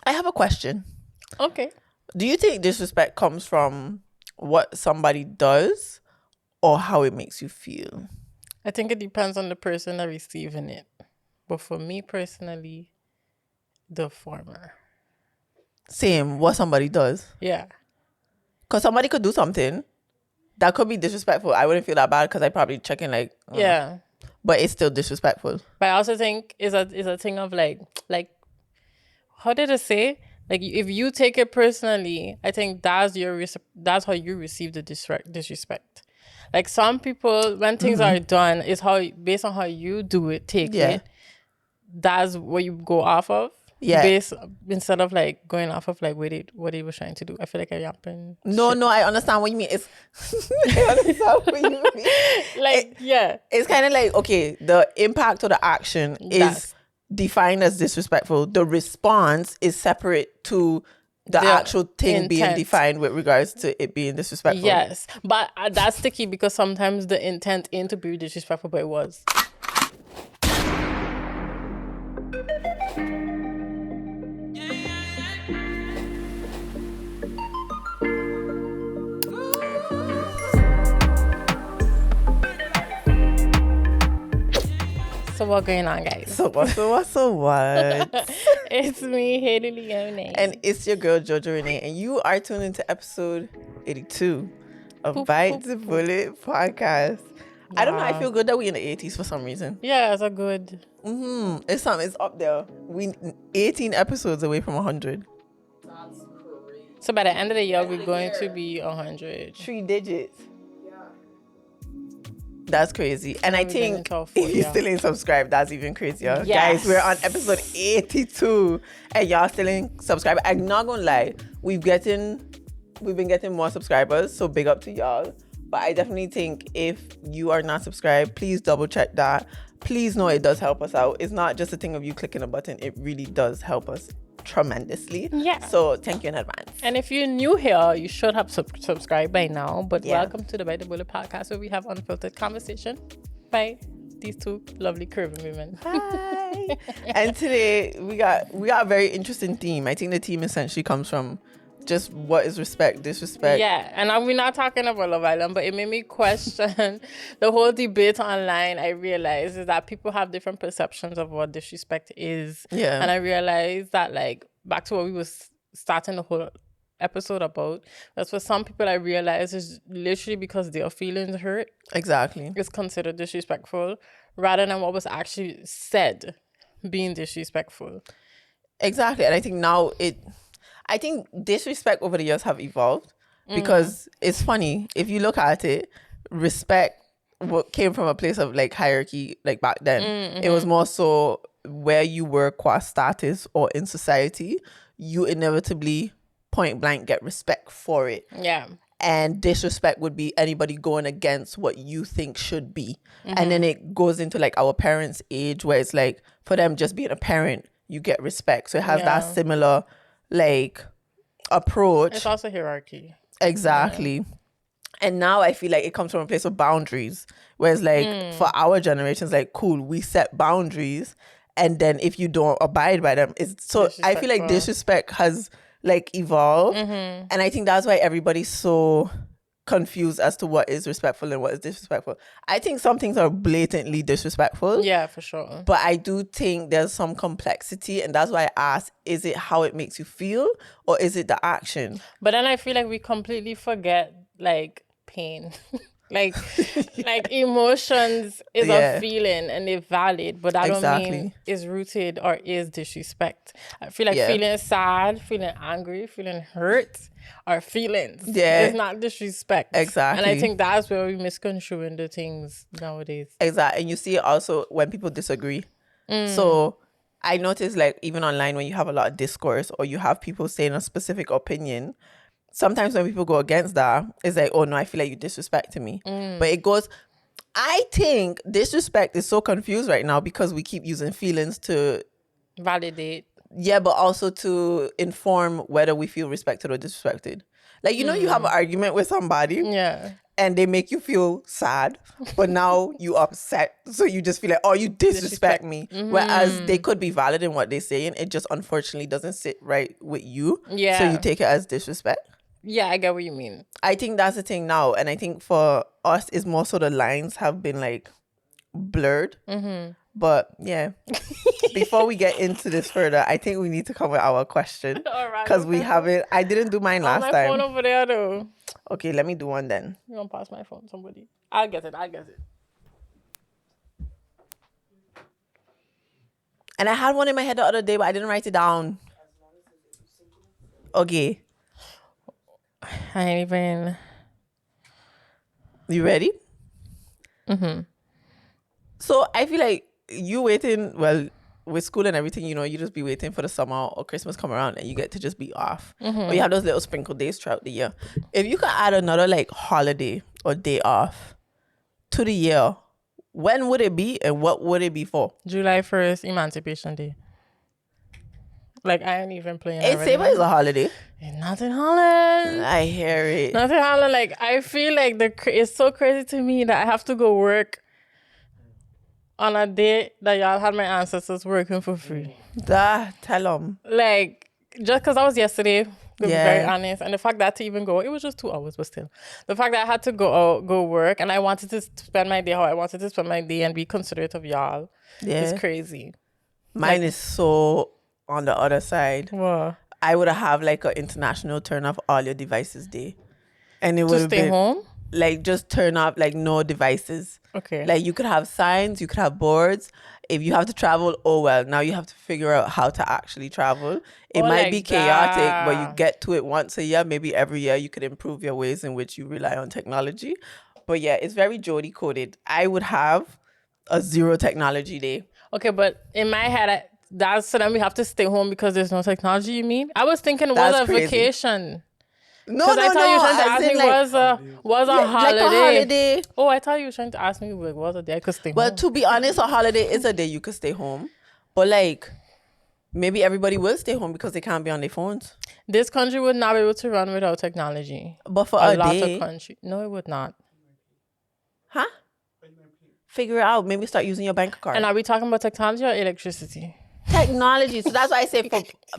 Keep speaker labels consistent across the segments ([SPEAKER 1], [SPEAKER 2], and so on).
[SPEAKER 1] I have a question.
[SPEAKER 2] Okay.
[SPEAKER 1] Do you think disrespect comes from what somebody does or how it makes you feel?
[SPEAKER 2] I think it depends on the person that receiving it. But for me personally, the former.
[SPEAKER 1] Same, what somebody does.
[SPEAKER 2] Yeah.
[SPEAKER 1] Because somebody could do something that could be disrespectful. I wouldn't feel that bad because I probably check in like,
[SPEAKER 2] Yeah.
[SPEAKER 1] but it's still disrespectful.
[SPEAKER 2] But I also think is a thing of like how did I say? Like if you take it personally, I think that's that's how you receive the disrespect. Like some people, when things are done, is how based on how you do it, take
[SPEAKER 1] Yeah.
[SPEAKER 2] it. That's what you go off of.
[SPEAKER 1] Yeah.
[SPEAKER 2] Instead of like going off of like what they were trying to do. I feel like I yapping.
[SPEAKER 1] No, I understand what you mean. It's I understand what you mean.
[SPEAKER 2] Like
[SPEAKER 1] It's kind of like, okay, the impact of the action is defined as disrespectful. The response is separate to the actual thing being
[SPEAKER 2] intent.
[SPEAKER 1] defined with regards to it being disrespectful.
[SPEAKER 2] Yes, but that's sticky because sometimes the intent ain't to be disrespectful, but it was. So what's going on, guys?
[SPEAKER 1] So what?
[SPEAKER 2] It's me, Haley Leone.
[SPEAKER 1] And it's your girl, Jojo Renee. And you are tuned into episode 82 of Bite the Bullet podcast. Wow. I don't know. I feel good that we're in the 80s for some reason.
[SPEAKER 2] Yeah, it's a good.
[SPEAKER 1] It's up there. We 18 episodes away from 100.
[SPEAKER 2] That's crazy. So by the end of the year, we're going to be 100.
[SPEAKER 1] 3 digits. That's crazy. And I think if you still ain't subscribed, that's even crazier. Yes. Guys, we're on episode 82 and y'all still ain't subscribed. I'm not gonna lie, we've been getting more subscribers, so big up to y'all. But I definitely think if you are not subscribed, please double check that. Please know it does help us out. It's not just a thing of you clicking a button. It really does help us tremendously. Yeah. So thank you in advance.
[SPEAKER 2] And if you're new here, you should have subscribed by now. But welcome to the Bite the Bullet podcast, where we have unfiltered conversation by these two lovely curvy women.
[SPEAKER 1] Hi. And today we got a very interesting theme. I think the theme essentially comes from just what is respect, disrespect.
[SPEAKER 2] Yeah, and we're not talking about Love Island, but it made me question the whole debate online. I realized is that people have different perceptions of what disrespect is.
[SPEAKER 1] Yeah.
[SPEAKER 2] And I realized that, like, back to what we was starting the whole episode about, that's for some people I realized is literally because their feelings hurt.
[SPEAKER 1] Exactly.
[SPEAKER 2] It's considered disrespectful rather than what was actually said being disrespectful.
[SPEAKER 1] Exactly. And I think now I think disrespect over the years have evolved because it's funny. If you look at it, respect came from a place of like hierarchy, like back then. It was more so where you were qua status or in society, you inevitably point blank get respect for it.
[SPEAKER 2] Yeah.
[SPEAKER 1] And disrespect would be anybody going against what you think should be. And then it goes into like our parents' age where it's like for them just being a parent, you get respect. So it has that similar like approach.
[SPEAKER 2] It's also hierarchy.
[SPEAKER 1] Exactly. Yeah. And now I feel like it comes from a place of boundaries. Whereas like for our generations, like cool, we set boundaries, and then if you don't abide by them, it's so I feel like disrespect has like evolved. And I think that's why everybody's so confused as to what is respectful and what is disrespectful. I think some things are blatantly disrespectful.
[SPEAKER 2] Yeah, for sure.
[SPEAKER 1] But I do think there's some complexity, and that's why I ask, is it how it makes you feel or is it the action?
[SPEAKER 2] But then I feel like we completely forget like pain. like emotions is a feeling and they're valid, but I don't mean is rooted or is disrespect. I feel like feeling sad, feeling angry, feeling hurt are feelings. Yeah. It's not disrespect.
[SPEAKER 1] Exactly.
[SPEAKER 2] And I think that's where we misconstruing the things nowadays.
[SPEAKER 1] Exactly. And you see it also when people disagree. So I notice like even online when you have a lot of discourse or you have people saying a specific opinion, sometimes when people go against that, it's like, oh no, I feel like you disrespected me. But it goes, I think disrespect is so confused right now because we keep using feelings to
[SPEAKER 2] validate.
[SPEAKER 1] Yeah, but also to inform whether we feel respected or disrespected. Like, you know, you have an argument with somebody.
[SPEAKER 2] Yeah.
[SPEAKER 1] and they make you feel sad, but now you upset. So you just feel like, oh, you disrespect me. Mm-hmm. Whereas they could be valid in what they're saying. It just unfortunately doesn't sit right with you. Yeah. So you take it as disrespect.
[SPEAKER 2] Yeah, I get what you mean.
[SPEAKER 1] I think that's the thing now. And I think for us, it's more so the lines have been like blurred. Mm-hmm. But yeah, before we get into this further, I think we need to come with our question. Because we haven't, I didn't do mine last time.
[SPEAKER 2] My phone over there though.
[SPEAKER 1] Okay, let me do one then.
[SPEAKER 2] You want to pass my phone to somebody? I'll get it.
[SPEAKER 1] And I had one in my head the other day, but I didn't write it down. Okay.
[SPEAKER 2] I ain't even...
[SPEAKER 1] You ready? Mm-hmm. So I feel like you waiting, well, with school and everything, you know, you just be waiting for the summer or Christmas come around and you get to just be off. Mm-hmm. Or you have those little sprinkle days throughout the year. If you could add another like holiday or day off to the year, when would it be and what would it be for?
[SPEAKER 2] July 1st, Emancipation Day. Like, I ain't even playing.
[SPEAKER 1] It's same as a holiday.
[SPEAKER 2] It's not in Holland.
[SPEAKER 1] I hear it.
[SPEAKER 2] Not in Holland. Like, I feel like it's so crazy to me that I have to go work on a day that y'all had my ancestors working for free.
[SPEAKER 1] Tell them.
[SPEAKER 2] Like, just because I was yesterday, to be very honest, and the fact that to even go, it was just 2 hours, but still. The fact that I had to go work, and I wanted to spend my day how I wanted to spend my day and be considerate of y'all, is crazy.
[SPEAKER 1] Mine is so on the other side.
[SPEAKER 2] What?
[SPEAKER 1] I would have like an international turn off all your devices day. And it would
[SPEAKER 2] have been... To stay home?
[SPEAKER 1] Like, just turn off, like, no devices.
[SPEAKER 2] Okay.
[SPEAKER 1] Like, you could have signs, you could have boards. If you have to travel, oh well, now you have to figure out how to actually travel. It might like be chaotic, but you get to it once a year. Maybe every year you could improve your ways in which you rely on technology. But yeah, it's very Jody coded. I would have a 0 technology day.
[SPEAKER 2] Okay, but in my head, so then we have to stay home because there's no technology, you mean? I was thinking it was a vacation.
[SPEAKER 1] No. I thought
[SPEAKER 2] you were trying to ask me was a holiday.
[SPEAKER 1] Like a holiday.
[SPEAKER 2] Oh, I thought you were trying to ask me like, was a day I could stay home.
[SPEAKER 1] Well, to be honest, a holiday is a day you could stay home. But like, maybe everybody will stay home because they can't be on their phones.
[SPEAKER 2] This country would not be able to run without technology.
[SPEAKER 1] But for a
[SPEAKER 2] lot
[SPEAKER 1] day,
[SPEAKER 2] of country. No, it would not.
[SPEAKER 1] Huh? Figure it out. Maybe start using your bank card.
[SPEAKER 2] And are we talking about technology or electricity?
[SPEAKER 1] Technology. So that's why I say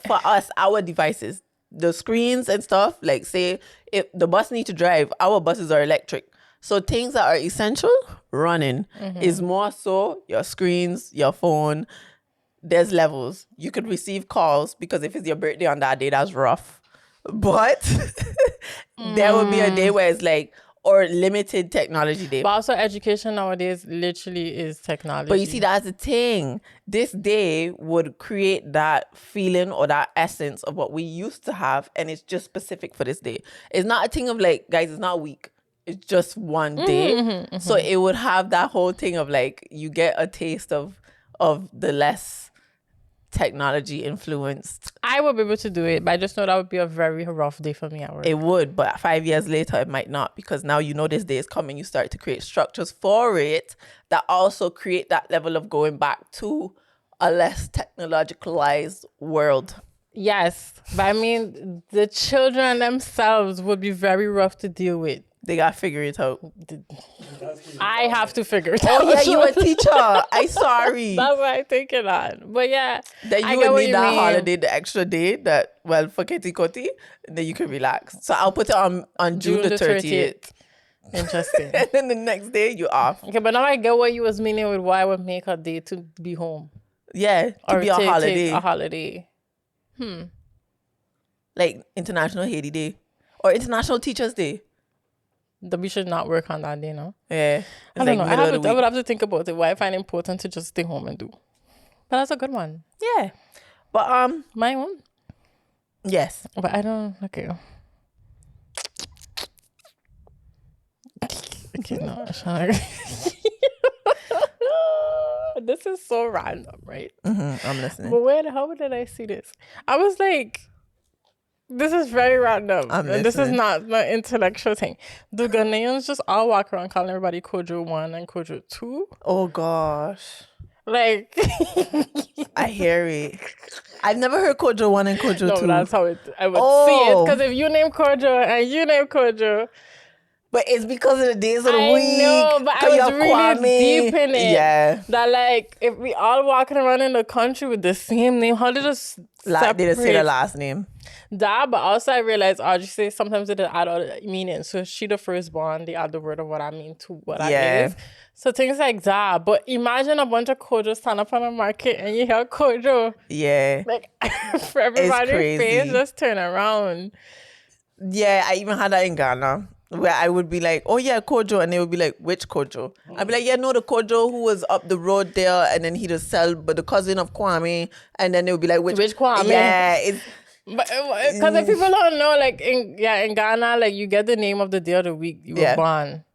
[SPEAKER 1] for us, our devices, the screens and stuff, like say if the bus need to drive, our buses are electric. So things that are essential, running, is more so your screens, your phone. There's levels. You could receive calls because if it's your birthday on that day, that's rough. But there will be a day where it's like, or limited technology day.
[SPEAKER 2] But also education nowadays literally is technology.
[SPEAKER 1] But you see, that's the thing. This day would create that feeling or that essence of what we used to have, and it's just specific for this day. It's not a thing of like, guys, it's not a week. It's just one day. So it would have that whole thing of like, you get a taste of the less technology influenced.
[SPEAKER 2] I would be able to do it, but I just know that would be a very rough day for me at work.
[SPEAKER 1] It would, but 5 years later it might not, because now you know this day is coming. You start to create structures for it that also create that level of going back to a less technologicalized world.
[SPEAKER 2] Yes, but I mean, the children themselves would be very rough to deal with.
[SPEAKER 1] They got to figure it out.
[SPEAKER 2] I have to figure it out.
[SPEAKER 1] Oh, yeah, you a teacher. I'm sorry.
[SPEAKER 2] That's what I'm thinking on. But yeah.
[SPEAKER 1] Then you would need that holiday, the extra day that, well, for Keti Koti, then you can relax. So I'll put it on June the 30th.
[SPEAKER 2] Interesting.
[SPEAKER 1] And then the next day, you're off.
[SPEAKER 2] Okay, but now I get what you was meaning with why I would make a day to be home.
[SPEAKER 1] Yeah, to be a holiday.
[SPEAKER 2] A holiday.
[SPEAKER 1] Like International Haiti Day. Or International Teachers Day.
[SPEAKER 2] That we should not work on that day, no?
[SPEAKER 1] Yeah.
[SPEAKER 2] I don't know. I would have to think about it. Why I find it important to just stay home and do. But that's a good one.
[SPEAKER 1] Yeah. But
[SPEAKER 2] my one?
[SPEAKER 1] Yes.
[SPEAKER 2] But I don't okay, no. This is so random, right?
[SPEAKER 1] I'm listening.
[SPEAKER 2] But how did I see this? I was like, this is very random. And this is not my intellectual thing. Do Ghanaians just all walk around calling everybody Kojo 1 and Kojo 2?
[SPEAKER 1] Oh, gosh.
[SPEAKER 2] Like...
[SPEAKER 1] I hear it. I've never heard Kojo 1 and Kojo 2.
[SPEAKER 2] No, that's how I would see it. Because if you name Kojo and you name Kojo...
[SPEAKER 1] But it's because of the days of the week.
[SPEAKER 2] I know, but I was really
[SPEAKER 1] Kwame.
[SPEAKER 2] deep in it.
[SPEAKER 1] Yeah.
[SPEAKER 2] That like, if we all walking around in the country with the same name, how did us separate?
[SPEAKER 1] They just say the last name.
[SPEAKER 2] That, but also I realized Audrey says sometimes it add other meaning. So she the firstborn, they add the word of what I mean to what I is. So things like that. But imagine a bunch of Kojo stand up on the market and you hear Kojo.
[SPEAKER 1] Yeah.
[SPEAKER 2] Like for everybody's face, just turn around.
[SPEAKER 1] Yeah, I even had that in Ghana, where I would be like, oh yeah, Kojo, and they would be like, which Kojo? I'd be like, yeah, no, the Kojo who was up the road there, and then he just sell, but the cousin of Kwame, and then they would be like, which
[SPEAKER 2] Kwame?
[SPEAKER 1] Yeah, it's...
[SPEAKER 2] But because if people don't know, like in Ghana, like you get the name of the day of the week you were born.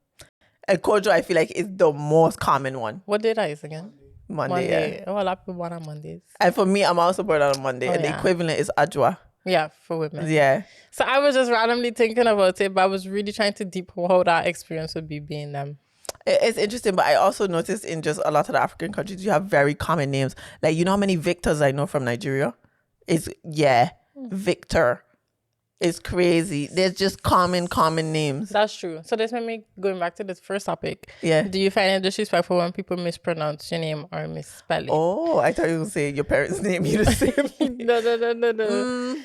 [SPEAKER 1] And Kojo, I feel like, is the most common one.
[SPEAKER 2] What day that is again?
[SPEAKER 1] Monday.
[SPEAKER 2] Yeah. Oh, a lot of people born on Mondays.
[SPEAKER 1] And for me, I'm also born on a Monday, and the equivalent is Ajwa.
[SPEAKER 2] Yeah, for women.
[SPEAKER 1] Yeah.
[SPEAKER 2] So I was just randomly thinking about it, but I was really trying to deep how that experience would be being them.
[SPEAKER 1] It's interesting, but I also noticed in just a lot of the African countries, you have very common names. Like, you know how many Victors I know from Nigeria? Victor. It's crazy. There's just common names.
[SPEAKER 2] That's true. So this made me going back to this first topic.
[SPEAKER 1] Yeah.
[SPEAKER 2] Do you find it disrespectful when people mispronounce your name or misspell it?
[SPEAKER 1] Oh, I thought you were going to say your parents' name. You the same.
[SPEAKER 2] No.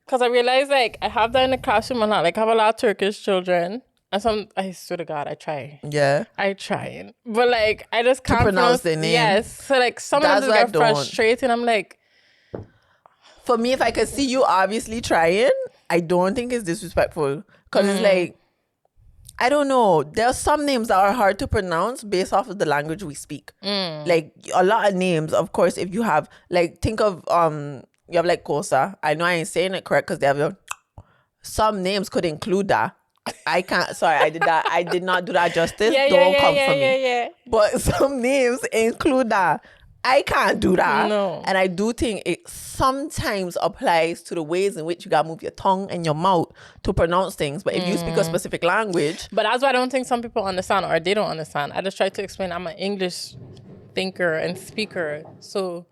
[SPEAKER 2] Because I realized, like, I have that in the classroom a lot. Like, I have a lot of Turkish children. And I swear to God, I try.
[SPEAKER 1] Yeah.
[SPEAKER 2] I try. But, like, I just can't
[SPEAKER 1] pronounce their name.
[SPEAKER 2] Yes. So, like, some of them get frustrated. I'm like...
[SPEAKER 1] For me, if I could see you obviously trying, I don't think it's disrespectful. Because it's like, I don't know. There are some names that are hard to pronounce based off of the language we speak. Like, a lot of names, of course, if you have, like, think of, you have, like, Kosa. I know I ain't saying it correct because they have, some names could include that. I can't, sorry, I did not do that justice. Don't come for me. But some names include that. I can't do that.
[SPEAKER 2] No.
[SPEAKER 1] And I do think it sometimes applies to the ways in which you gotta move your tongue and your mouth to pronounce things. But if you speak a specific language...
[SPEAKER 2] But that's why I don't think some people understand or they don't understand. I just try to explain I'm an English thinker and speaker. So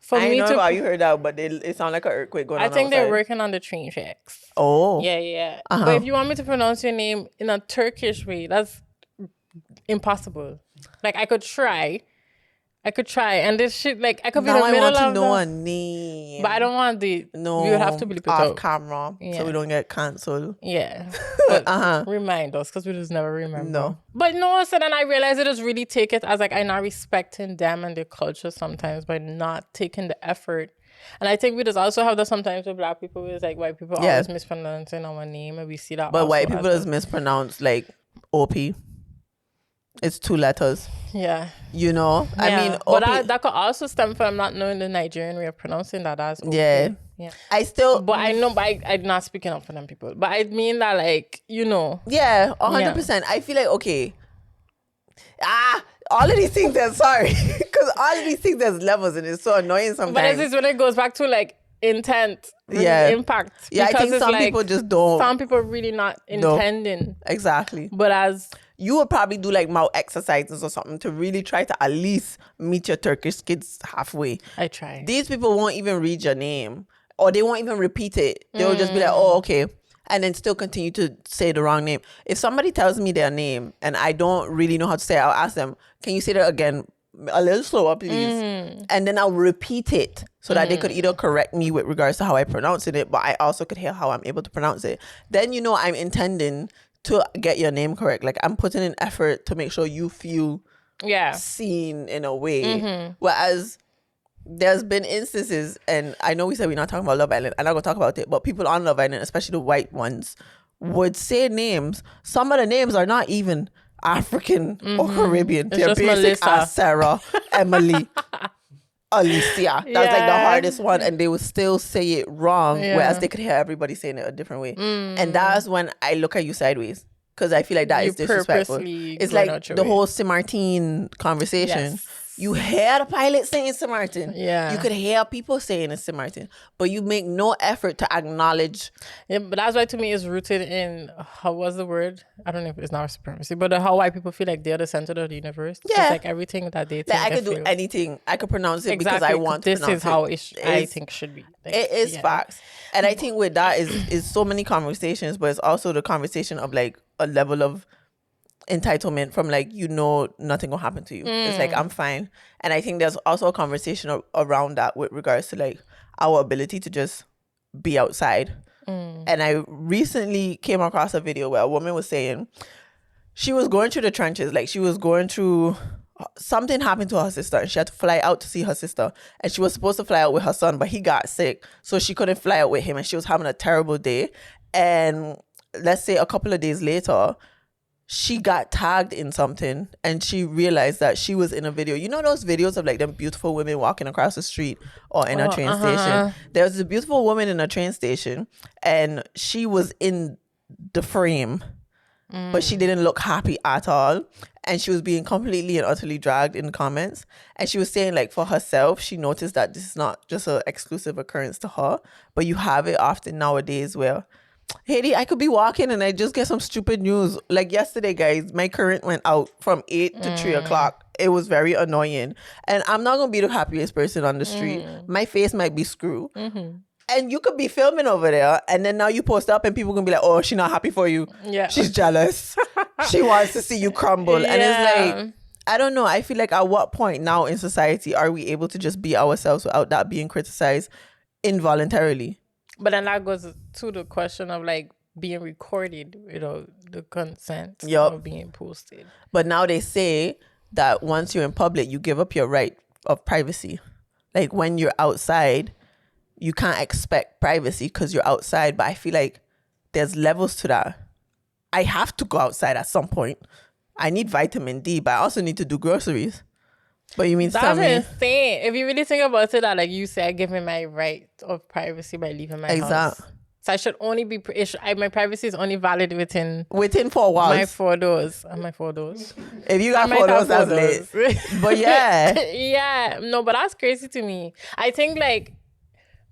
[SPEAKER 2] for me to...
[SPEAKER 1] you heard that, but it sounds like an earthquake going on
[SPEAKER 2] I think
[SPEAKER 1] outside.
[SPEAKER 2] they're working on the train tracks.
[SPEAKER 1] Oh.
[SPEAKER 2] Yeah. But if you want me to pronounce your name in a Turkish way, that's impossible. Like, I could try, and this shit, like, I could be in the middle of...
[SPEAKER 1] Now I want to know a name.
[SPEAKER 2] But I don't want the...
[SPEAKER 1] No.
[SPEAKER 2] We would have to bleep it
[SPEAKER 1] off
[SPEAKER 2] out.
[SPEAKER 1] camera, so we don't get cancelled.
[SPEAKER 2] Yeah. But remind us, because we just never remember.
[SPEAKER 1] No.
[SPEAKER 2] But no, so then I realized I just really take it as, like, I'm not respecting them and their culture sometimes by not taking the effort. And I think we just also have that sometimes with Black people. It's like white people always mispronouncing our name, and we see that.
[SPEAKER 1] But white people just mispronounce, like, OP. It's 2 letters.
[SPEAKER 2] Yeah.
[SPEAKER 1] You know?
[SPEAKER 2] Yeah.
[SPEAKER 1] I mean...
[SPEAKER 2] But that could also stem from not knowing the Nigerian way of pronouncing that as OP.
[SPEAKER 1] Yeah. I still...
[SPEAKER 2] But I know, but I'm not speaking up for them people. But I mean that, like, you know.
[SPEAKER 1] Yeah, 100%. I feel like, okay... all of these things, sorry. Because all of these things, there's levels, and it's so annoying sometimes.
[SPEAKER 2] But this is when it goes back to, like, intent. Impact.
[SPEAKER 1] Yeah, I think some people just don't...
[SPEAKER 2] Some people really not intending.
[SPEAKER 1] No, exactly.
[SPEAKER 2] But as...
[SPEAKER 1] You would probably do, like, mouth exercises or something to really try to at least meet your Turkish kids halfway.
[SPEAKER 2] I try.
[SPEAKER 1] These people won't even read your name, or they won't even repeat it. They'll just be like, oh, okay. And then still continue to say the wrong name. If somebody tells me their name and I don't really know how to say it, I'll ask them, can you say that again a little slower, please? And then I'll repeat it so that they could either correct me with regards to how I pronounce it, but I also could hear how I'm able to pronounce it. Then, you know, I'm intending to get your name correct. Like, I'm putting in effort to make sure you feel seen in a way. Whereas there's been instances, and I know we said we're not talking about Love Island, I'm not going to talk about it, but people on Love Island, especially the white ones, would say names. Some of the names are not even African or Caribbean.
[SPEAKER 2] It's
[SPEAKER 1] They're
[SPEAKER 2] just
[SPEAKER 1] basic
[SPEAKER 2] Melissa.
[SPEAKER 1] as Sarah, Emily, Alicia. That's like the hardest one, and they would still say it wrong, whereas they could hear everybody saying it a different way. And that's when I look at you sideways, because I feel like that is disrespectful. It's like the whole St. Martin conversation.
[SPEAKER 2] Yes.
[SPEAKER 1] You hear the pilot saying St. Martin.
[SPEAKER 2] Yeah.
[SPEAKER 1] You could hear people saying it's St. Martin, but you make no effort to acknowledge.
[SPEAKER 2] Yeah, but that's why to me it's rooted in, how was the word? I don't know if it's not supremacy, but how white people feel like they're the center of the universe.
[SPEAKER 1] Yeah.
[SPEAKER 2] It's like everything that they think.
[SPEAKER 1] Like, I could do anything. I could pronounce it because I want to
[SPEAKER 2] this
[SPEAKER 1] pronounce
[SPEAKER 2] is how I think should be. Like,
[SPEAKER 1] it is facts. And I think with that is so many conversations, but it's also the conversation of, like, a level of entitlement from like, nothing will happen to you. It's like, I'm fine. And I think there's also a conversation around that with regards to like our ability to just be outside. And I recently came across a video where a woman was saying she was going through the trenches. Like, she was going through, something happened to her sister and she had to fly out to see her sister. And she was supposed to fly out with her son, but he got sick, so she couldn't fly out with him, and she was having a terrible day. And let's say a couple of days later, she got tagged in something and she realized that she was in a video. You know those videos of like them beautiful women walking across the street or in a train station? There was a beautiful woman in a train station and she was in the frame, but she didn't look happy at all. And she was being completely and utterly dragged in comments. And she was saying like for herself, she noticed that this is not just an exclusive occurrence to her, but you have it often nowadays where, Haiti, I could be walking and I just get some stupid news. Like yesterday, guys, my current went out from 8 to 3 o'clock. It was very annoying. And I'm not going to be the happiest person on the street. My face might be screwed. And you could be filming over there and then now you post up and people going to be like, oh, she's not happy for you. Yeah. She's jealous. She wants to see you crumble. And it's like, I don't know. I feel like at what point now in society are we able to just be ourselves without that being criticized involuntarily?
[SPEAKER 2] But then that goes to the question of like being recorded, the consent of being posted.
[SPEAKER 1] But now they say that once you're in public, you give up your right of privacy. Like when you're outside, you can't expect privacy because you're outside. But I feel like there's levels to that. I have to go outside at some point. I need vitamin D, but I also need to do groceries. But you mean
[SPEAKER 2] that's insane. If you really think about it, that like you said, giving my right of privacy by leaving my house. So I should only be my privacy is only valid within
[SPEAKER 1] 4 walls.
[SPEAKER 2] My 4 doors. My 4 doors.
[SPEAKER 1] If you got 4 doors, that's lit. But yeah.
[SPEAKER 2] Yeah. No, but that's crazy to me. I think like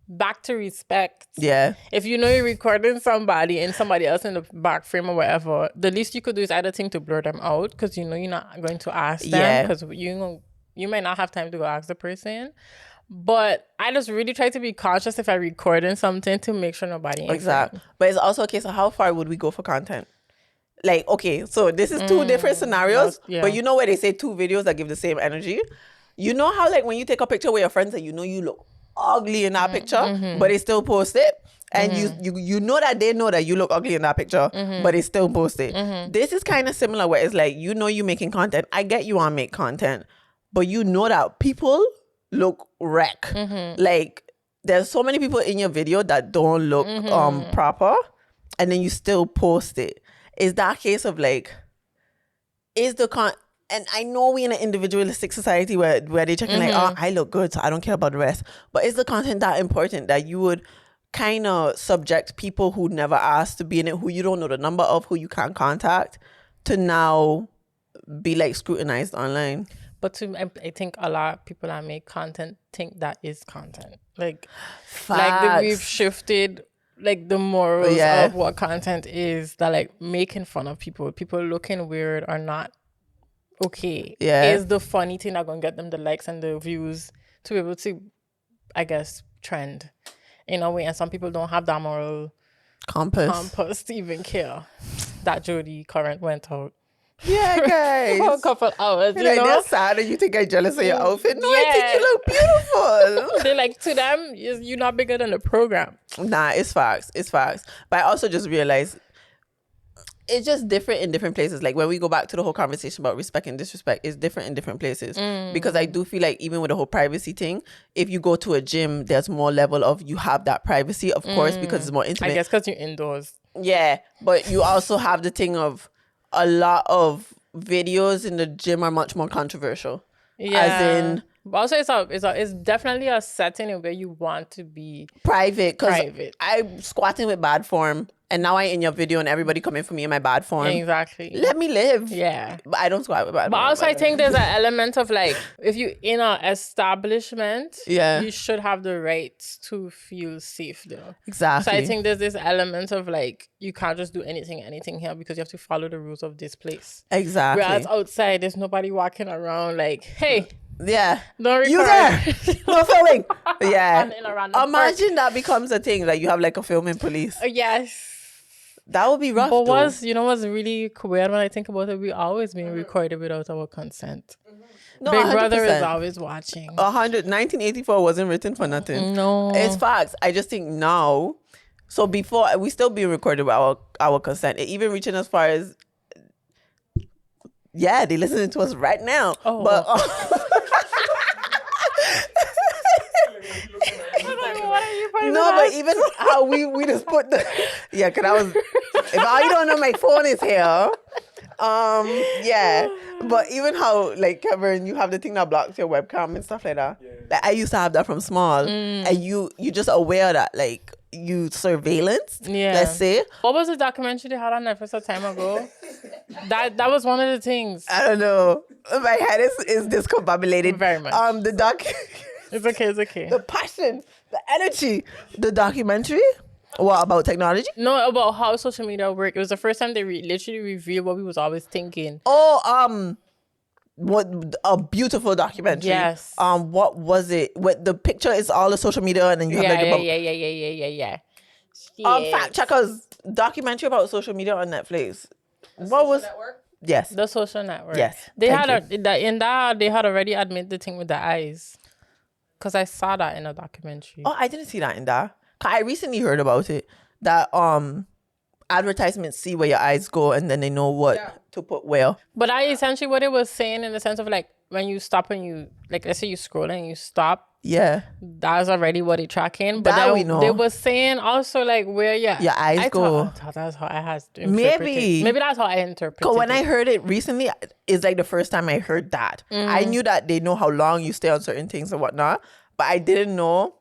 [SPEAKER 2] back to respect.
[SPEAKER 1] Yeah.
[SPEAKER 2] If you know you're recording somebody and somebody else in the back frame or whatever, the least you could do is either think to blur them out because you're not going to ask them because you might not have time to go ask the person. But I just really try to be conscious if I'm recording something to make sure nobody
[SPEAKER 1] Exactly. But it's also a case of how far would we go for content? Like, okay, so this is 2 different scenarios, but you know where they say 2 videos that give the same energy? You know how like when you take a picture with your friends and you know you look ugly in that picture, but they still post it? And you know that they know that you look ugly in that picture, but they still post it. This is kind of similar where it's like, you know you making content. I get you want to make content, but you know that people look wreck. Like there's so many people in your video that don't look proper, and then you still post it. Is that case of like, is the and I know we in an individualistic society where they're checking like, oh, I look good, so I don't care about the rest. But is the content that important that you would kind of subject people who never asked to be in it, who you don't know the number of, who you can't contact, to now be like scrutinized online?
[SPEAKER 2] But I think a lot of people that make content think that is content. Like we've shifted like the morals of what content is, that like making fun of people looking weird or not okay is the funny thing that gonna get them the likes and the views to be able to, I guess, trend in a way. And some people don't have that moral compass to even care that Jody Current went out.
[SPEAKER 1] Yeah, guys.
[SPEAKER 2] For a couple hours, you
[SPEAKER 1] like,
[SPEAKER 2] know?
[SPEAKER 1] They're sad and you think I'm jealous of your outfit. No, I think you look beautiful.
[SPEAKER 2] They're like, to them, you're not bigger than the program.
[SPEAKER 1] Nah, it's facts. But I also just realized it's just different in different places. Like when we go back to the whole conversation about respect and disrespect, it's different in different places. Because I do feel like even with the whole privacy thing, if you go to a gym, there's more level of you have that privacy, of course, because it's more intimate.
[SPEAKER 2] I guess because you're indoors.
[SPEAKER 1] Yeah, but you also have the thing of a lot of videos in the gym are much more controversial.
[SPEAKER 2] Yeah. As in, but also it's definitely a setting where you want to be
[SPEAKER 1] private. Because I'm squatting with bad form, and now I in your video and everybody coming for me in my bad form.
[SPEAKER 2] Exactly.
[SPEAKER 1] Let me live.
[SPEAKER 2] Yeah.
[SPEAKER 1] But I don't squat with bad form.
[SPEAKER 2] But also I think there's an element of like, if you in an establishment, you should have the right to feel safe there.
[SPEAKER 1] Exactly.
[SPEAKER 2] So I think there's this element of like, you can't just do anything here because you have to follow the rules of this place.
[SPEAKER 1] Exactly.
[SPEAKER 2] Whereas outside, there's nobody walking around like, hey,
[SPEAKER 1] yeah,
[SPEAKER 2] don't record.
[SPEAKER 1] You there? No filming. Yeah.
[SPEAKER 2] Imagine
[SPEAKER 1] that becomes a thing. Like you have like a filming police.
[SPEAKER 2] Yes.
[SPEAKER 1] That would be rough.
[SPEAKER 2] But what's really weird when I think about it? We always been recorded without our consent. No, Big 100%. Brother is always watching.
[SPEAKER 1] 1984 wasn't written for nothing.
[SPEAKER 2] No,
[SPEAKER 1] it's facts. I just think now. So before we still being recorded with our consent, it even reaching as far as they listening to us right now.
[SPEAKER 2] Oh,
[SPEAKER 1] but. No, but even how we just put the because I was if all you don't know my phone is here. But even how like Kevin, you have the thing that blocks your webcam and stuff like that. Like, I used to have that from small, and you just aware that like you surveillance.
[SPEAKER 2] Yeah.
[SPEAKER 1] Let's say.
[SPEAKER 2] What was the documentary they had on Netflix a time ago? that was one of the things.
[SPEAKER 1] I don't know. My head is discombobulated.
[SPEAKER 2] Very much.
[SPEAKER 1] The doc.
[SPEAKER 2] It's okay.
[SPEAKER 1] The passion, the energy, the documentary. What about technology?
[SPEAKER 2] No, about how social media work. It was the first time they literally revealed what we was always thinking.
[SPEAKER 1] Oh, what a beautiful documentary.
[SPEAKER 2] Yes.
[SPEAKER 1] What was it? What the picture is all the social media, and then you have
[SPEAKER 2] yeah.
[SPEAKER 1] Fact checkers documentary about social media on Netflix. What was?
[SPEAKER 3] Network?
[SPEAKER 1] Yes.
[SPEAKER 2] The Social Network.
[SPEAKER 1] Yes.
[SPEAKER 2] They had they had already admitted the thing with the eyes. Because I saw that in a documentary.
[SPEAKER 1] Oh, I didn't see that in that. I recently heard about it. That advertisements see where your eyes go and then they know what to put where.
[SPEAKER 2] But essentially what it was saying in the sense of like when you stop and you like let's say you scroll and you stop.
[SPEAKER 1] Yeah.
[SPEAKER 2] That's already what it's tracking. But
[SPEAKER 1] that we know.
[SPEAKER 2] They were saying also like where your
[SPEAKER 1] eyes go.
[SPEAKER 2] I thought that's how I had to interpret it. Maybe that's how I interpreted it.
[SPEAKER 1] Because when I heard it recently, it's like the first time I heard that. I knew that they know how long you stay on certain things and whatnot, but I didn't know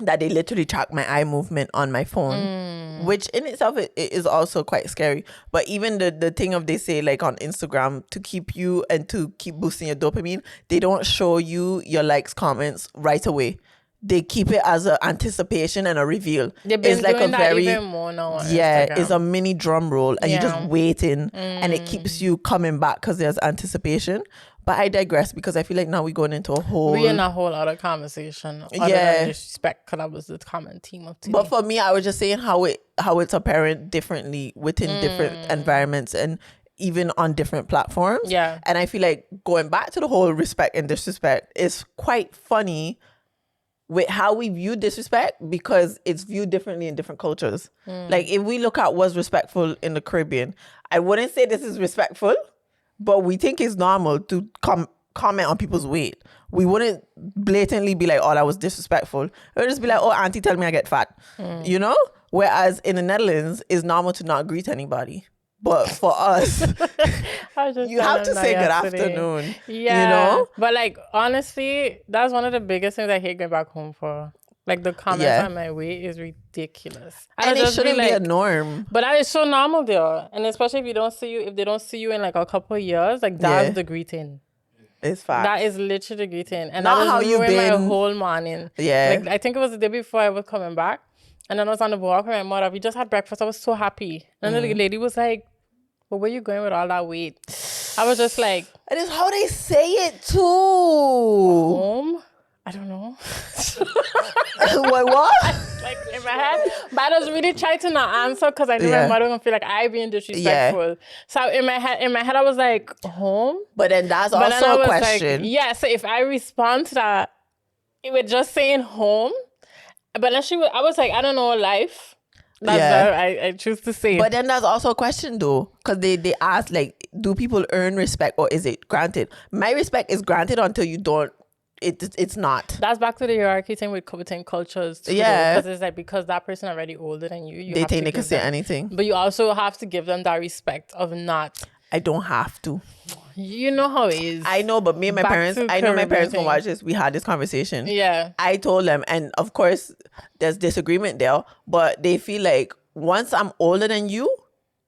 [SPEAKER 1] that they literally track my eye movement on my phone, which in itself it is also quite scary. But even the thing of they say like on Instagram to keep you and to keep boosting your dopamine, they don't show you your likes, comments right away. They keep it as an anticipation and a reveal.
[SPEAKER 2] They've been doing that even more now on Instagram.
[SPEAKER 1] It's a mini drum roll and you're just waiting and it keeps you coming back because there's anticipation. But I digress because I feel like now we're going into we're
[SPEAKER 2] in a whole other conversation. Other than disrespect, because that was the common theme of today.
[SPEAKER 1] But for me, I was just saying how it's apparent differently within different environments and even on different platforms.
[SPEAKER 2] Yeah.
[SPEAKER 1] And I feel like going back to the whole respect and disrespect is quite funny with how we view disrespect because it's viewed differently in different cultures. Like if we look at what's respectful in the Caribbean, I wouldn't say this is respectful, but we think it's normal to comment on people's weight. We wouldn't blatantly be like, oh, that was disrespectful. It would just be like, oh, auntie tell me I get fat. You know? Whereas in the Netherlands, it's normal to not greet anybody. But for us, you have to say good afternoon.
[SPEAKER 2] Yeah.
[SPEAKER 1] You know?
[SPEAKER 2] But like, honestly, that's one of the biggest things I hate going back home for. Like the comments on my weight is ridiculous.
[SPEAKER 1] And it shouldn't be a norm.
[SPEAKER 2] But that is so normal there. And especially if they don't see you in like a couple of years, like that's the greeting.
[SPEAKER 1] It's fine.
[SPEAKER 2] That is literally the greeting. And
[SPEAKER 1] not
[SPEAKER 2] that
[SPEAKER 1] how you been
[SPEAKER 2] my whole morning.
[SPEAKER 1] Yeah.
[SPEAKER 2] Like I think it was the day before I was coming back. And then I was on the walk with my mother. We just had breakfast. I was so happy. And then the lady was like, well, where you going with all that weight? I was just like...
[SPEAKER 1] And it's how they say it too.
[SPEAKER 2] Home? I don't know.
[SPEAKER 1] What?
[SPEAKER 2] Like in my head. But I was really trying to not answer because I knew my mother was going to feel like I being disrespectful. Yeah. So in my head, I was like, home?
[SPEAKER 1] But then that's also a question.
[SPEAKER 2] Like, so if I respond to that, it was just saying home. But then I was like, I don't know, life. That's what I choose to say.
[SPEAKER 1] But then that's also a question though. Because they ask like, do people earn respect or is it granted? My respect is granted until you don't. It's not.
[SPEAKER 2] That's back to the hierarchy thing within cultures too. Yeah. Because it's like, because that person already older than you
[SPEAKER 1] they think they can say anything.
[SPEAKER 2] But you also have to give them that respect of not.
[SPEAKER 1] I don't have to.
[SPEAKER 2] You know how it is.
[SPEAKER 1] I know, but me and my parents, I know my parents can watch this. We had this conversation.
[SPEAKER 2] Yeah.
[SPEAKER 1] I told them, and of course, there's disagreement there, but they feel like once I'm older than you,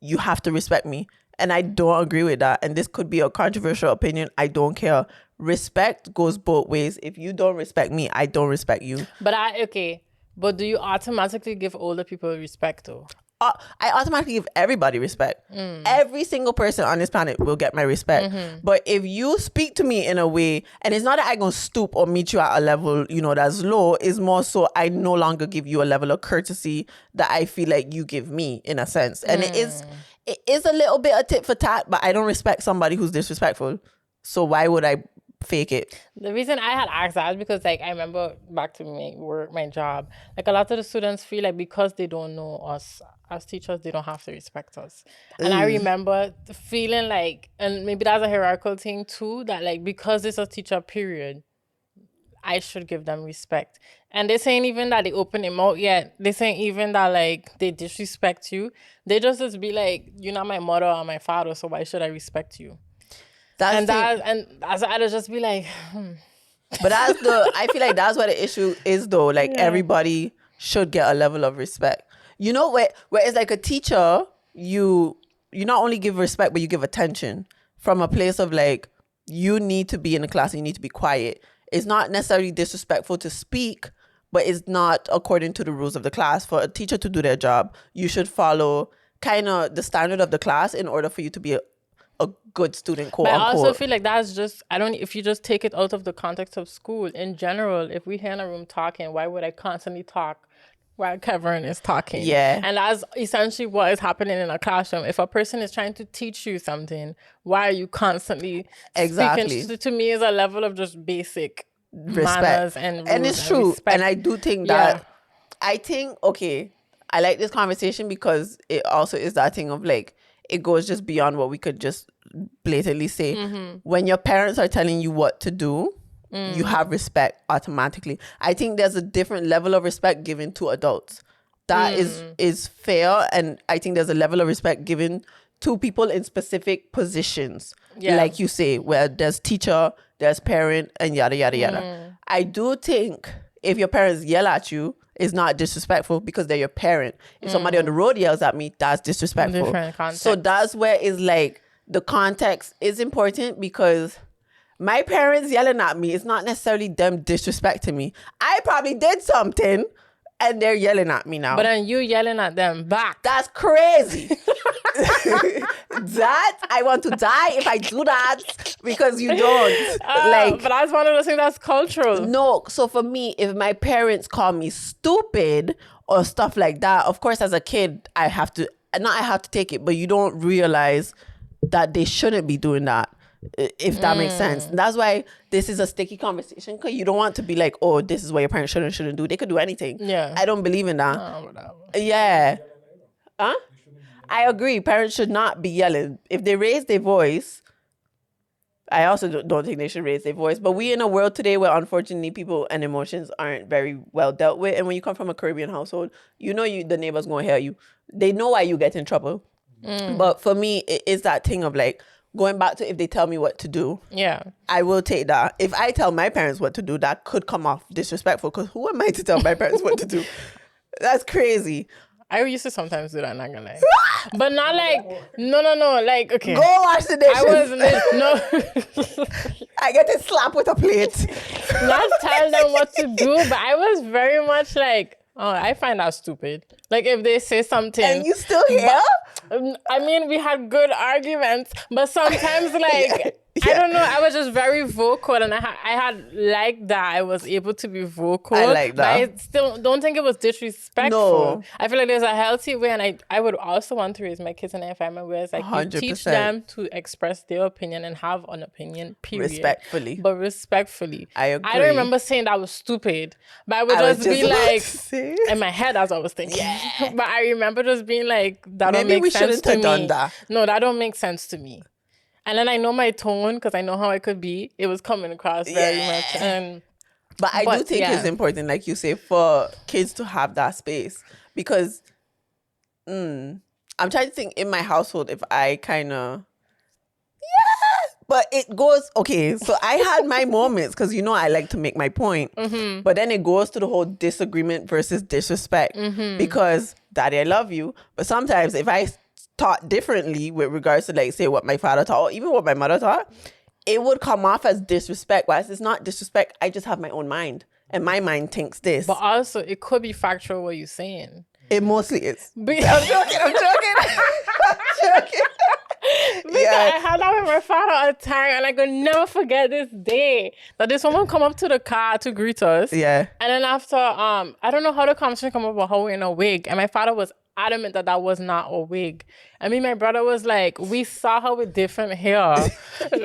[SPEAKER 1] you have to respect me. And I don't agree with that. And this could be a controversial opinion. I don't care. Respect goes both ways. If you don't respect me, I don't respect you.
[SPEAKER 2] But do you automatically give older people respect though?
[SPEAKER 1] I automatically give everybody respect. Every single person on this planet will get my respect. But if you speak to me in a way, and it's not that I'm going to stoop or meet you at a level, that's low, it's more so I no longer give you a level of courtesy that I feel like you give me, in a sense. And it is a little bit a tit for tat, but I don't respect somebody who's disrespectful. So why would I fake it?
[SPEAKER 2] The reason I had asked that is because, like, I remember back to my work, my job, like, a lot of the students feel like because they don't know us as teachers, they don't have to respect us. And I remember feeling like, and maybe that's a hierarchical thing too, that, like, because it's a teacher period, I should give them respect. And they saying even that they open them out yet. They saying even that, like, they disrespect you. They just be like, you're not my mother or my father, so why should I respect you? And I'd just be like,
[SPEAKER 1] But I feel like that's what the issue is, though. Like, everybody should get a level of respect. Where it's like a teacher, you not only give respect, but you give attention from a place of, like, you need to be in the class and you need to be quiet. It's not necessarily disrespectful to speak, but it's not according to the rules of the class. For a teacher to do their job, you should follow kind of the standard of the class in order for you to be a good student, quote unquote.
[SPEAKER 2] But I also feel like that's just, if you just take it out of the context of school, in general, if we're here in a room talking, why would I constantly talk while Kevin is talking?
[SPEAKER 1] Yeah.
[SPEAKER 2] And that's essentially what is happening in a classroom. If a person is trying to teach you something, why are you constantly speaking? To me, is a level of just basic
[SPEAKER 1] respect.
[SPEAKER 2] Manners and rules.
[SPEAKER 1] And it's true.
[SPEAKER 2] Respect.
[SPEAKER 1] And I do think that, okay, I like this conversation because it also is that thing of, like, it goes just beyond what we could just blatantly say. When your parents are telling you what to do, you have respect automatically. I think there's a different level of respect given to adults. That is fair. And I think there's a level of respect given to people in specific positions. Like you say, where there's teacher, there's parent, and yada, yada, yada. I do think if your parents yell at you, it's not disrespectful because they're your parent. If somebody on the road yells at me, that's disrespectful.
[SPEAKER 2] Different context.
[SPEAKER 1] So that's where it's like the context is important, because my parents yelling at me is not necessarily them disrespecting me. I probably did something and they're yelling at me now.
[SPEAKER 2] But then you yelling at them back.
[SPEAKER 1] That's crazy. That, I want to die if I do that, because you don't.
[SPEAKER 2] But that's one of those things that's cultural.
[SPEAKER 1] No, so for me, if my parents call me stupid or stuff like that, of course, as a kid, I have to take it, but you don't realize that they shouldn't be doing that, if that makes sense. That's why this is a sticky conversation, because you don't want to be like, oh, this is what your parents should and shouldn't do. They could do anything.
[SPEAKER 2] Yeah.
[SPEAKER 1] I don't believe in that.
[SPEAKER 2] Whatever.
[SPEAKER 1] Yeah. Huh? I agree. Parents should not be yelling. If they raise their voice, I also don't think they should raise their voice. But we in a world today where, unfortunately, people and emotions aren't very well dealt with. And when you come from a Caribbean household, the neighbors going to hear you. They know why you get in trouble. But for me, it is that thing of, like, going back to if they tell me what to do.
[SPEAKER 2] Yeah.
[SPEAKER 1] I will take that. If I tell my parents what to do, that could come off disrespectful, because who am I to tell my parents what to do? That's crazy.
[SPEAKER 2] I used to sometimes do that, not gonna lie. But not like, no, like, okay.
[SPEAKER 1] Go wash the dishes.
[SPEAKER 2] I wasn't,
[SPEAKER 1] I get to slap with a plate.
[SPEAKER 2] Not tell them what to do, but I was very much like, oh, I find that stupid. Like, if they say something.
[SPEAKER 1] And you still here?
[SPEAKER 2] I mean, we had good arguments, but sometimes, like, I don't know, I was just very vocal, and I had like that. I was able to be vocal.
[SPEAKER 1] I like that.
[SPEAKER 2] But I still don't think it was disrespectful. No. I feel like there's a healthy way, and I would also want to raise my kids in an environment where it's like 100%. You teach them to express their opinion and have an opinion, period.
[SPEAKER 1] Respectfully.
[SPEAKER 2] But respectfully.
[SPEAKER 1] I agree.
[SPEAKER 2] I don't remember saying that was stupid, but I would just be like, in my head, that's what I was thinking. Yeah. But I remember just being like, that don't make sense to me. Done that. No, that don't make sense to me. And then I know my tone, because I know how I could be. It was coming across very much.
[SPEAKER 1] But I do think it's important, like you say, for kids to have that space. Because I'm trying to think in my household if I kind of... But it goes... Okay, so I had my moments, because, I like to make my point. Mm-hmm. But then it goes to the whole disagreement versus disrespect. Mm-hmm. Because, Daddy, I love you. But sometimes if I... taught differently with regards to, like, say, what my father taught or even what my mother taught, it would come off as disrespect. Whereas it's not disrespect, I just have my own mind. and my mind thinks this.
[SPEAKER 2] But also, it could be factual what you're saying.
[SPEAKER 1] It mostly is. I'm joking. I'm joking.
[SPEAKER 2] Because I had that with my father all the time, and I could never forget this day that this woman come up to the car to greet us.
[SPEAKER 1] Yeah.
[SPEAKER 2] And then after, I don't know how the conversation come up about how we're in a wig, and my father was adamant that was not a wig. I mean, my brother was like, we saw her with different hair.
[SPEAKER 1] You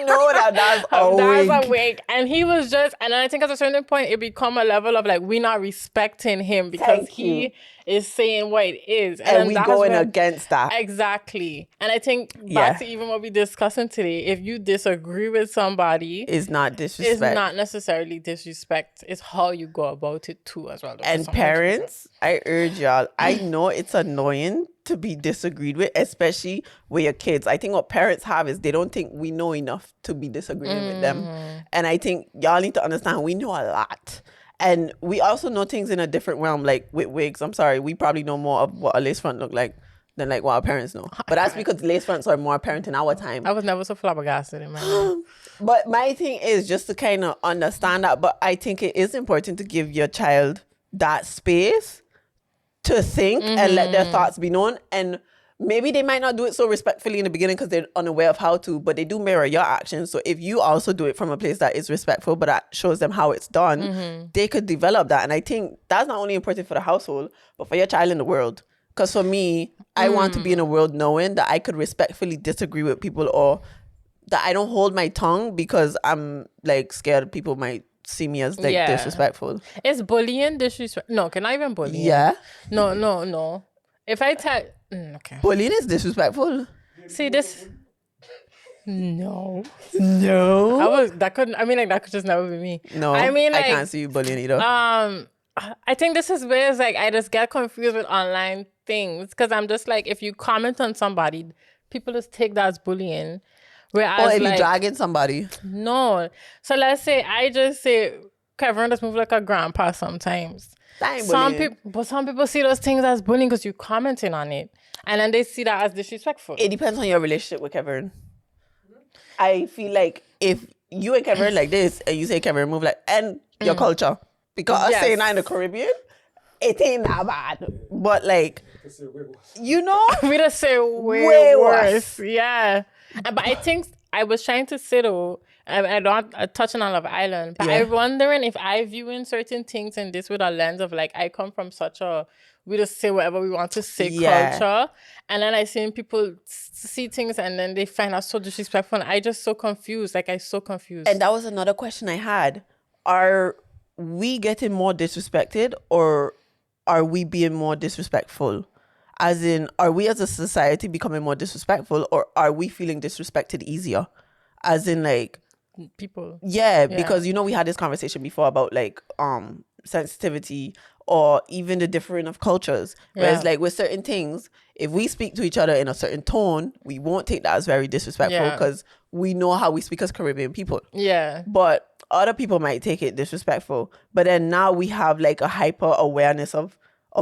[SPEAKER 1] know that's a wig.
[SPEAKER 2] That's a wig. And he was just, and I think at a certain point, it become a level of like, we not respecting him because he is saying what it is.
[SPEAKER 1] And we going against that.
[SPEAKER 2] Exactly. And I think back to even what we discussing today, if you disagree with somebody,
[SPEAKER 1] it's not disrespect.
[SPEAKER 2] It's not necessarily disrespect. It's how you go about it too as well.
[SPEAKER 1] And parents, I urge y'all, I know it's annoying to be disagreed with, especially with your kids. I think what parents have is they don't think we know enough to be disagreeing with them. And I think y'all need to understand we know a lot. And we also know things in a different realm, like with wigs. I'm sorry, we probably know more of what a lace front look like than like what our parents know. But that's because lace fronts are more apparent in our time.
[SPEAKER 2] I was never so flabbergasted in my life.
[SPEAKER 1] But my thing is just to kind of understand that. But I think it is important to give your child that space to think and let their thoughts be known. And maybe they might not do it so respectfully in the beginning because they're unaware of how to, but they do mirror your actions. So if you also do it from a place that is respectful, but that shows them how it's done, they could develop that. And I think that's not only important for the household, but for your child in the world. Because for me, I want to be in a world knowing that I could respectfully disagree with people, or that I don't hold my tongue because I'm like scared people might see me as like disrespectful.
[SPEAKER 2] Is bullying disrespect? No, can I even bully?
[SPEAKER 1] Yeah.
[SPEAKER 2] No. If I tell... okay.
[SPEAKER 1] Bullying is disrespectful.
[SPEAKER 2] See this... No. That could just never be me.
[SPEAKER 1] No, I mean, like, I can't see you bullying either.
[SPEAKER 2] I think this is where it's like I just get confused with online things because I'm just like, if you comment on somebody, people just take that as bullying. Whereas,
[SPEAKER 1] or if you dragging somebody.
[SPEAKER 2] No. So let's say I just say Kevin just move like a grandpa sometimes. Some people see those things as bullying because you're commenting on it, and then they see that as disrespectful.
[SPEAKER 1] It depends on your relationship with Kevin. I feel like if you and Kevin like this, and you say Kevin move like, and your culture, because us saying that in the Caribbean, it ain't that bad. But like, you know,
[SPEAKER 2] we just say way worse. Yeah. But I think I was trying to settle. I don't touching on Love Island, but I'm wondering if I viewing certain things in this with a lens of like I come from such a we just say whatever we want to say culture, and then I seen people see things and then they find out so disrespectful. And I just so confused, so confused.
[SPEAKER 1] And that was another question I had: are we getting more disrespected, or are we being more disrespectful? As in, are we as a society becoming more disrespectful, or are we feeling disrespected easier? As in, like,
[SPEAKER 2] people.
[SPEAKER 1] Yeah, because, you know, we had this conversation before about, like, sensitivity or even the differing of cultures. Whereas, like, with certain things, if we speak to each other in a certain tone, we won't take that as very disrespectful because we know how we speak as Caribbean people.
[SPEAKER 2] Yeah.
[SPEAKER 1] But other people might take it disrespectful. But then now we have, like, a hyper awareness of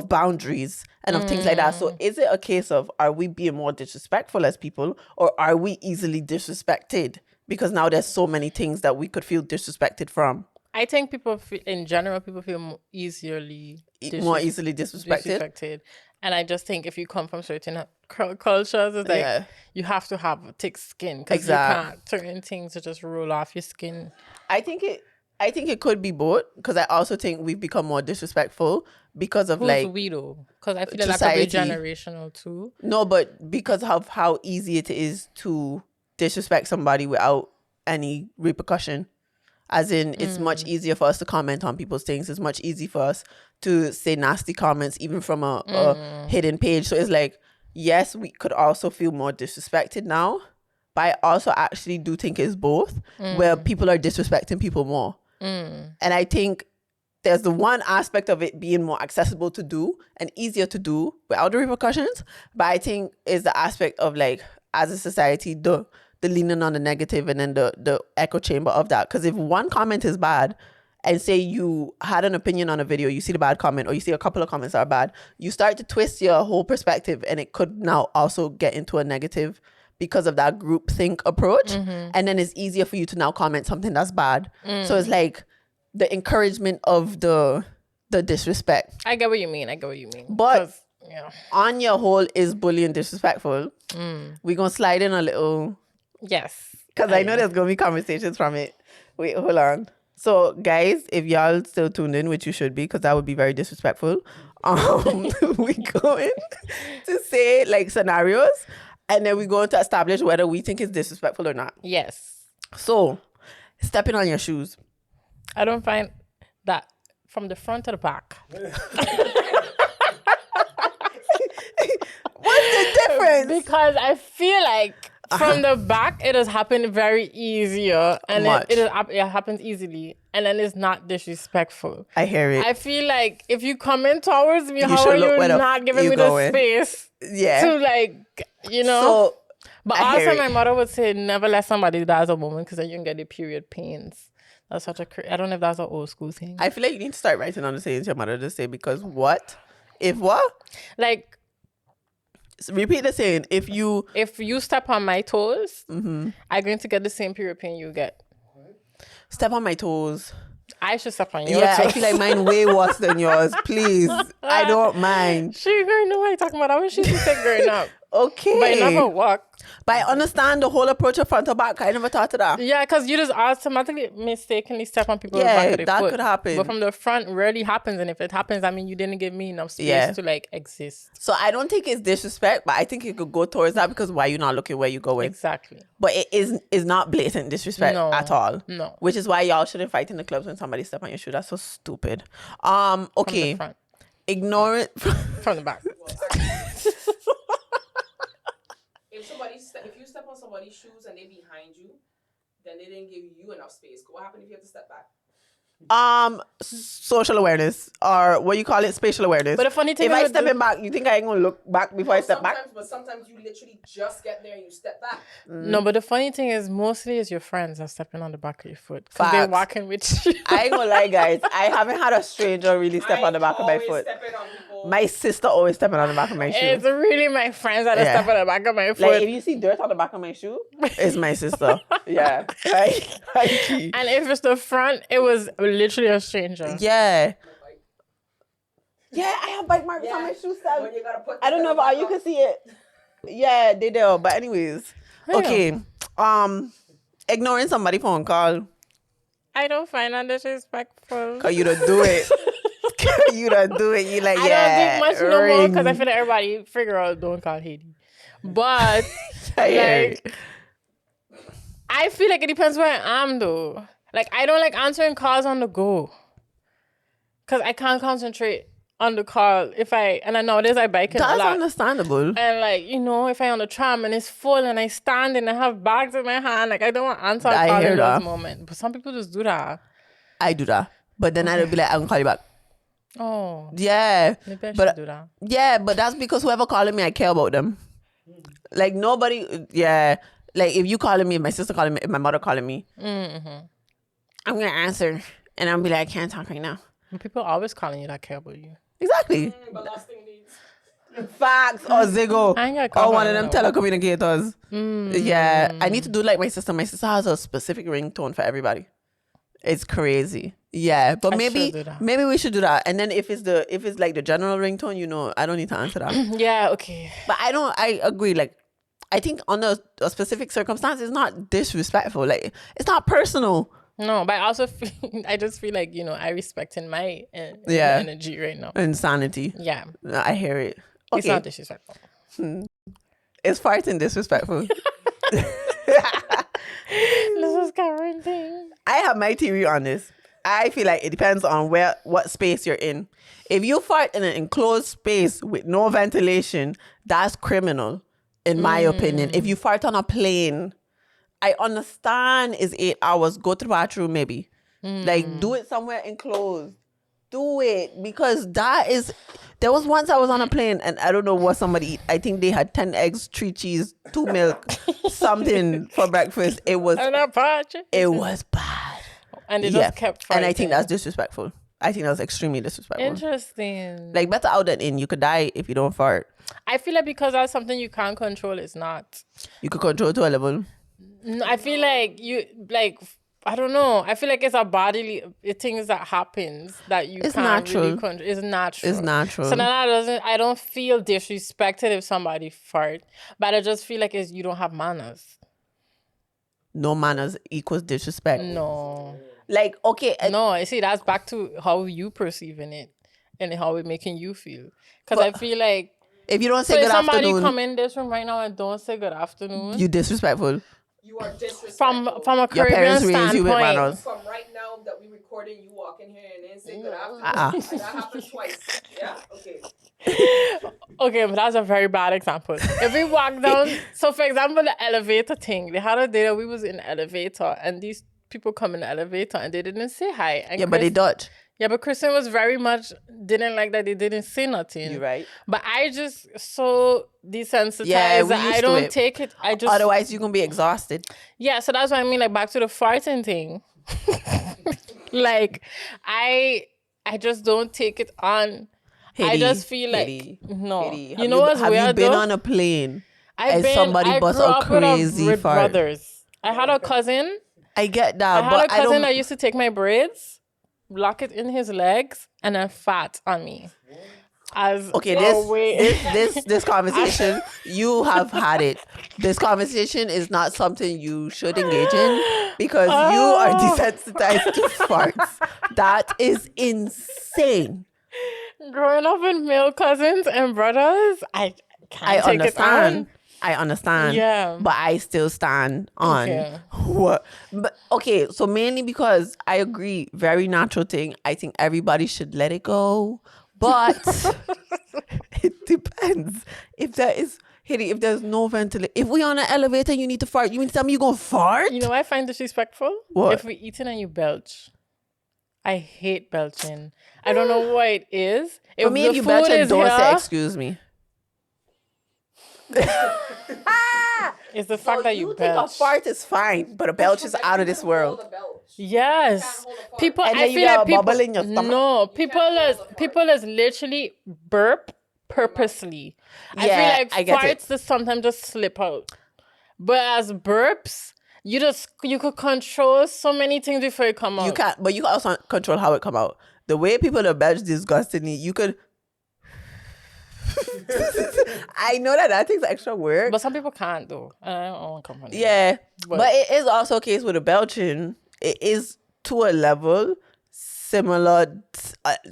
[SPEAKER 1] boundaries and of things like that. So is it a case of, are we being more disrespectful as people, or are we easily disrespected? Because now there's so many things that we could feel disrespected from.
[SPEAKER 2] I think people feel more easily disrespected. And I just think if you come from certain cultures, it's like you have to have a thick skin because you can't certain things to just roll off your skin.
[SPEAKER 1] I think it could be both, because I also think we've become more disrespectful because of
[SPEAKER 2] we though? Because I feel like that could be generational too.
[SPEAKER 1] No, but because of how easy it is to disrespect somebody without any repercussion. As in, it's much easier for us to comment on people's things. It's much easier for us to say nasty comments, even from a hidden page. So it's like, yes, we could also feel more disrespected now, but I also actually do think it's both, where people are disrespecting people more. And I think there's the one aspect of it being more accessible to do and easier to do without the repercussions. But I think is the aspect of, like, as a society, the leaning on the negative and then the echo chamber of that. Because if one comment is bad, and say you had an opinion on a video, you see the bad comment, or you see a couple of comments that are bad, you start to twist your whole perspective, and it could now also get into a negative because of that group think approach. And then it's easier for you to now comment something that's bad. So it's like, the encouragement of the disrespect.
[SPEAKER 2] I get what you mean.
[SPEAKER 1] But on your whole, is bullying disrespectful? We're going to slide in a little.
[SPEAKER 2] Yes.
[SPEAKER 1] Because I know there's going to be conversations from it. Wait, hold on. So, guys, if y'all still tuned in, which you should be, because that would be very disrespectful, we going to say, like, scenarios, and then we're going to establish whether we think it's disrespectful or not.
[SPEAKER 2] Yes.
[SPEAKER 1] So, stepping on your shoes.
[SPEAKER 2] I don't find that from the front to the back.
[SPEAKER 1] What's the difference?
[SPEAKER 2] Because I feel like from the back, it has happened very easier, and it happens easily, and then it's not disrespectful.
[SPEAKER 1] I hear it.
[SPEAKER 2] I feel like if you come in towards me, how are you not giving me the space to, like, you know? So, but also, my mother would say, never let somebody die as a woman, because then you can get the period pains. That's such a... I don't know if that's an old school thing.
[SPEAKER 1] I feel like you need to start writing on the sayings your mother just say, because what? If what?
[SPEAKER 2] Like...
[SPEAKER 1] Repeat the saying. If you
[SPEAKER 2] step on my toes, I'm going to get the same period pain you get.
[SPEAKER 1] Step on my toes.
[SPEAKER 2] I should step on yours.
[SPEAKER 1] Yeah, I feel like mine way worse than yours. Please, I don't mind.
[SPEAKER 2] She girl know what you're talking about. I wish she used to say growing up.
[SPEAKER 1] Okay,
[SPEAKER 2] but it never worked.
[SPEAKER 1] But I understand the whole approach of front to back. I never thought of that.
[SPEAKER 2] Yeah, because you just automatically mistakenly step on people's back of their
[SPEAKER 1] that
[SPEAKER 2] foot.
[SPEAKER 1] could happen.
[SPEAKER 2] But from the front, rarely happens. And if it happens, I mean, you didn't give me enough space to, like, exist.
[SPEAKER 1] So I don't think it's disrespect, but I think it could go towards that, because why you not looking where you going?
[SPEAKER 2] Exactly.
[SPEAKER 1] But it is not blatant disrespect at all.
[SPEAKER 2] No.
[SPEAKER 1] Which is why y'all shouldn't fight in the clubs when somebody step on your shoe. That's so stupid. Okay.
[SPEAKER 2] From the front.
[SPEAKER 1] Ignore it
[SPEAKER 2] from the back.
[SPEAKER 3] If you step on somebody's shoes and they behind you, then they didn't give you enough space. What happened if you have to step back?
[SPEAKER 1] Social awareness, or what you call it, spatial awareness.
[SPEAKER 2] But the funny thing
[SPEAKER 1] if I step in back, you think I ain't gonna look back before I step back?
[SPEAKER 3] But sometimes you literally just get there and you step back.
[SPEAKER 2] No, but the funny thing is, mostly it's your friends that stepping on the back of your foot, because they're walking with you.
[SPEAKER 1] I ain't gonna lie, guys. I haven't had a stranger really step on the back of my foot. My sister always stepping on the back of my shoe.
[SPEAKER 2] It's really my friends that step on the back of my foot.
[SPEAKER 1] Like, if you see dirt on the back of my shoe, it's my sister. Yeah.
[SPEAKER 2] And if it's the front, it was literally a stranger.
[SPEAKER 1] Yeah. Yeah, I have bite marks on my shoe style. I don't know if all you can see it. Yeah, they do. But anyways. Okay. Ignoring somebody phone call.
[SPEAKER 2] I don't find that disrespectful.
[SPEAKER 1] Cause you don't do it. You don't do it. You like,
[SPEAKER 2] I don't think much no more, because I feel like everybody figure out don't call Haiti. But like, I feel like it depends where I am though. Like, I don't like answering calls on the go, because I can't concentrate on the call and I nowadays I bike a lot.
[SPEAKER 1] That's understandable.
[SPEAKER 2] And like, you know, if I'm on the tram and it's full and I stand and I have bags in my hand, like, I don't want to answer a call in those moments. But some people just do that.
[SPEAKER 1] I do that. But then I'll be like, I'm gonna call you back.
[SPEAKER 2] Oh.
[SPEAKER 1] Yeah.
[SPEAKER 2] Maybe I should do that.
[SPEAKER 1] Yeah, but that's because whoever calling me, I care about them. Like, nobody, like, if you calling me, if my sister calling me, if my mother calling me, I'm gonna answer. And I'm be like, I can't talk right now.
[SPEAKER 2] And people are always calling you that care about you.
[SPEAKER 1] Exactly. Facts or Ziggo or one of them telecommunicators. Yeah, I need to do like my sister. My sister has a specific ringtone for everybody. It's crazy. Yeah, but maybe we should do that. And then if it's like the general ringtone, you know, I don't need to answer that.
[SPEAKER 2] Yeah, okay.
[SPEAKER 1] But I agree. Like, I think under a specific circumstance, it's not disrespectful. Like, it's not personal.
[SPEAKER 2] No, but I just feel like, you know, I respecting my energy right now.
[SPEAKER 1] Insanity.
[SPEAKER 2] Yeah.
[SPEAKER 1] I hear it. Okay.
[SPEAKER 2] It's not disrespectful.
[SPEAKER 1] It's farting disrespectful.
[SPEAKER 2] This is quarantine.
[SPEAKER 1] I have my theory on this. I feel like it depends on what space you're in. If you fart in an enclosed space with no ventilation, that's criminal, in my opinion. If you fart on a plane, I understand it's 8 hours. Go to the bathroom, maybe. Like, do it somewhere enclosed. Do it, because there was once I was on a plane and I don't know what somebody eat. I think they had 10 eggs, 3 cheese, 2 milk, something for breakfast. It was bad.
[SPEAKER 2] And they just kept fighting.
[SPEAKER 1] And I think that's disrespectful. I think that's extremely disrespectful.
[SPEAKER 2] Interesting.
[SPEAKER 1] Like, better out than in. You could die if you don't fart.
[SPEAKER 2] I feel like because that's something you can't control, it's not.
[SPEAKER 1] You could control to a level.
[SPEAKER 2] No, I feel like I don't know. I feel like it's a bodily things that happens that you
[SPEAKER 1] It's
[SPEAKER 2] can't
[SPEAKER 1] natural.
[SPEAKER 2] really control. It's natural.
[SPEAKER 1] It's natural.
[SPEAKER 2] So then I don't feel disrespected if somebody fart, but I just feel like you don't have manners.
[SPEAKER 1] No manners equals disrespect.
[SPEAKER 2] No.
[SPEAKER 1] Like, okay.
[SPEAKER 2] No, you see, that's back to how you perceiving it and how it making you feel. Because I feel like
[SPEAKER 1] if you don't say good afternoon,
[SPEAKER 2] somebody come in this room right now and don't say good afternoon,
[SPEAKER 1] you disrespectful.
[SPEAKER 3] You are disrespectful.
[SPEAKER 2] From a Caribbean standpoint.
[SPEAKER 3] From right now that we recording, you walk in here and then say good afternoon. That happened twice. Yeah? Okay.
[SPEAKER 2] Okay, but that's a very bad example. If we walk down, so for example, the elevator thing, they had a day that we was in the elevator and these people come in the elevator and they didn't say hi. And
[SPEAKER 1] but they dodge.
[SPEAKER 2] Yeah, but Kristen was very much didn't like that they didn't say nothing.
[SPEAKER 1] You're right.
[SPEAKER 2] But I just so desensitized
[SPEAKER 1] that
[SPEAKER 2] I don't take it. I just
[SPEAKER 1] otherwise you're gonna be exhausted.
[SPEAKER 2] Yeah, so that's what I mean. Like back to the farting thing. Like I just don't take it on. I just feel like no. You know what's weird?
[SPEAKER 1] Have you been
[SPEAKER 2] though?
[SPEAKER 1] on a plane
[SPEAKER 2] I
[SPEAKER 1] bust a crazy
[SPEAKER 2] with
[SPEAKER 1] fart?
[SPEAKER 2] Brothers. I had a cousin.
[SPEAKER 1] I get that.
[SPEAKER 2] I had a cousin that used to take my braids, lock it in his legs, and then fart on me.
[SPEAKER 1] This conversation, you have had it. This conversation is not something you should engage in because you are desensitized to farts. That is insane.
[SPEAKER 2] Growing up with male cousins and brothers, I can't take it on.
[SPEAKER 1] I understand.
[SPEAKER 2] Yeah.
[SPEAKER 1] But I still stand on what. But okay, so mainly because I agree, very natural thing. I think everybody should let it go. But it depends. If there's no ventilation, if we on an elevator and you need to fart, you mean to tell me you're gonna fart?
[SPEAKER 2] You know what I find disrespectful?
[SPEAKER 1] What?
[SPEAKER 2] If we eating and you belch. I hate belching. I don't know what it is.
[SPEAKER 1] For me, if you belch and don't say excuse me.
[SPEAKER 2] It's the fact that you belch.
[SPEAKER 1] Think a fart is fine, but a belch is out of this world.
[SPEAKER 2] Yes, people.
[SPEAKER 1] And
[SPEAKER 2] I feel like people.
[SPEAKER 1] Bubble in your stomach.
[SPEAKER 2] No, people is literally burp purposely. I feel like farts just sometimes just slip out, but as burps, you could control so many things before it come out.
[SPEAKER 1] You can't, but you can also control how it come out. The way people are belch disgustingly, you could. I know that takes extra work,
[SPEAKER 2] but some people can't though, and I don't want company.
[SPEAKER 1] Yeah, but it is also a case with the belching. It is to a level similar than the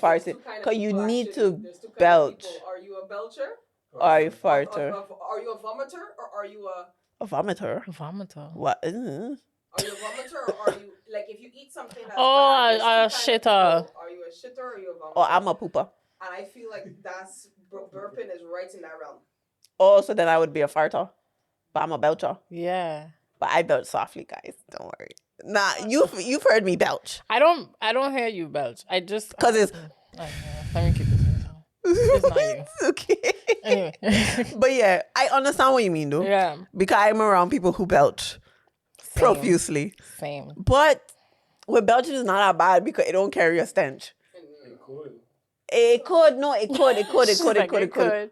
[SPEAKER 1] farting, because you need to belch.
[SPEAKER 3] Are you a belcher?
[SPEAKER 1] Or are you a farter?
[SPEAKER 3] Are you a vomiter or are you
[SPEAKER 1] a vomiter? What?
[SPEAKER 3] Are you a vomiter or are you like if you eat something that's
[SPEAKER 2] a shitter?
[SPEAKER 3] Are you a shitter or are you a vomiter?
[SPEAKER 1] Oh, I'm a pooper.
[SPEAKER 3] And I feel like that's burping is right in that realm.
[SPEAKER 1] Oh, so then I would be a farter, but I'm a belcher.
[SPEAKER 2] Yeah.
[SPEAKER 1] But I belch softly, guys. Don't worry. Nah, you've heard me belch.
[SPEAKER 2] I don't hear you belch. I just
[SPEAKER 1] because it's.
[SPEAKER 2] Let me keep this in. It's not you.
[SPEAKER 1] Okay.
[SPEAKER 2] Anyway.
[SPEAKER 1] But yeah, I understand what you mean though.
[SPEAKER 2] Yeah.
[SPEAKER 1] Because I'm around people who belch profusely.
[SPEAKER 2] Same.
[SPEAKER 1] But with belching is not that bad because it don't carry a stench. It could.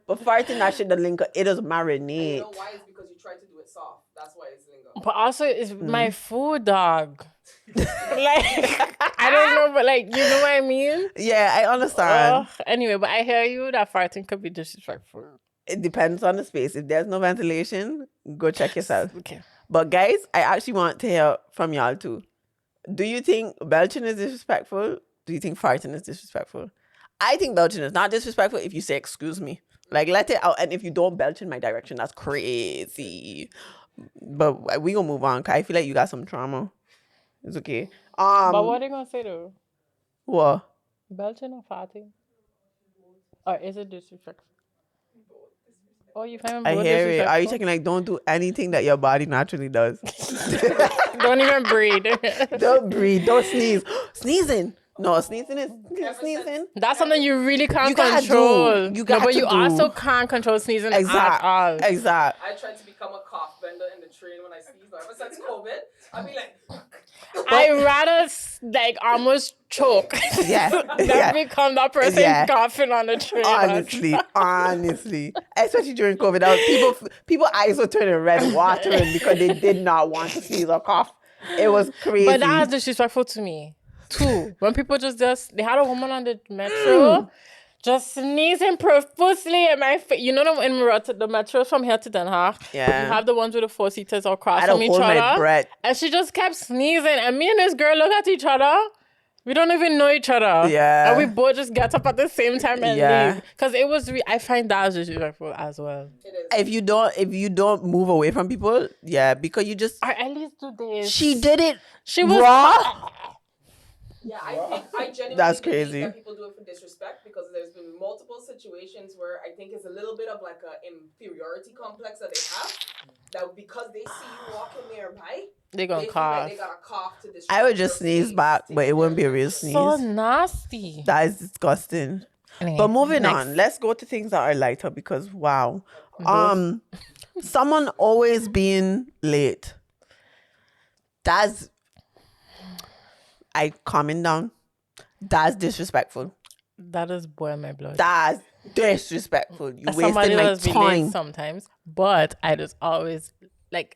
[SPEAKER 1] But farting, that shit, the linker, it does marinate.
[SPEAKER 3] And you know why? It's because you try to do it soft. That's why it's lingo.
[SPEAKER 2] But also, it's my food, dog. Like, I don't know, but like, you know what I mean?
[SPEAKER 1] Yeah, I understand.
[SPEAKER 2] Anyway, but I hear you that farting could be disrespectful.
[SPEAKER 1] It depends on the space. If there's no ventilation, go check yourself.
[SPEAKER 2] Okay.
[SPEAKER 1] But guys, I actually want to hear from y'all too. Do you think belching is disrespectful? Do you think farting is disrespectful? I think belching is not disrespectful if you say excuse me. Like, let it out. And if you don't belch in my direction, that's crazy. But we gonna move on because I feel like you got some trauma. It's okay.
[SPEAKER 2] But what are they gonna say though?
[SPEAKER 1] What?
[SPEAKER 2] Belching or farting? Or is it disrespectful? Oh, you find
[SPEAKER 1] I hear it. Are you checking like don't do anything that your body naturally does?
[SPEAKER 2] Don't even breathe.
[SPEAKER 1] Don't breathe. Don't sneeze. Sneezing. No, sneezing is sneezing.
[SPEAKER 2] That's something you really can't control. But you also can't control sneezing at all.
[SPEAKER 1] Exactly.
[SPEAKER 3] I tried to become a cough bender in the train when I sneeze. Ever since COVID, I'll be like,
[SPEAKER 2] I rather like almost choke. Than become that person coughing on the train.
[SPEAKER 1] Honestly, especially during COVID, people eyes were turning red, watering because they did not want to sneeze or cough. It was crazy.
[SPEAKER 2] But that's disrespectful to me too. When people just they had a woman on the metro. Just sneezing profusely in my face. You know, in the metro from here to Den Haag, you have the ones with the 4-seaters all across from each other. My breath. And she just kept sneezing. And me and this girl look at each other. We don't even know each other. Yeah. And we both just get up at the same time and leave. Because it was, I find that as disrespectful as well.
[SPEAKER 1] If you don't move away from people, because you just...
[SPEAKER 2] Or at least do this.
[SPEAKER 1] She did it.
[SPEAKER 2] She was...
[SPEAKER 1] raw.
[SPEAKER 3] Yeah, I genuinely
[SPEAKER 1] That's
[SPEAKER 3] believe
[SPEAKER 1] crazy.
[SPEAKER 3] that people do it for disrespect because there's been multiple situations where I think it's a little bit of like an inferiority complex that they have. That because they see you walking nearby,
[SPEAKER 2] they gonna cough.
[SPEAKER 3] Like they gotta cough to disrespect.
[SPEAKER 1] I would just sneeze back, but it wouldn't be a real sneeze.
[SPEAKER 2] So nasty.
[SPEAKER 1] That is disgusting. Anyway, but moving on, let's go to things that are lighter because wow. Someone always being late. Calming down. That's disrespectful.
[SPEAKER 2] That is boiling my blood.
[SPEAKER 1] That's disrespectful. You wasting my time.
[SPEAKER 2] Sometimes, but I just always like.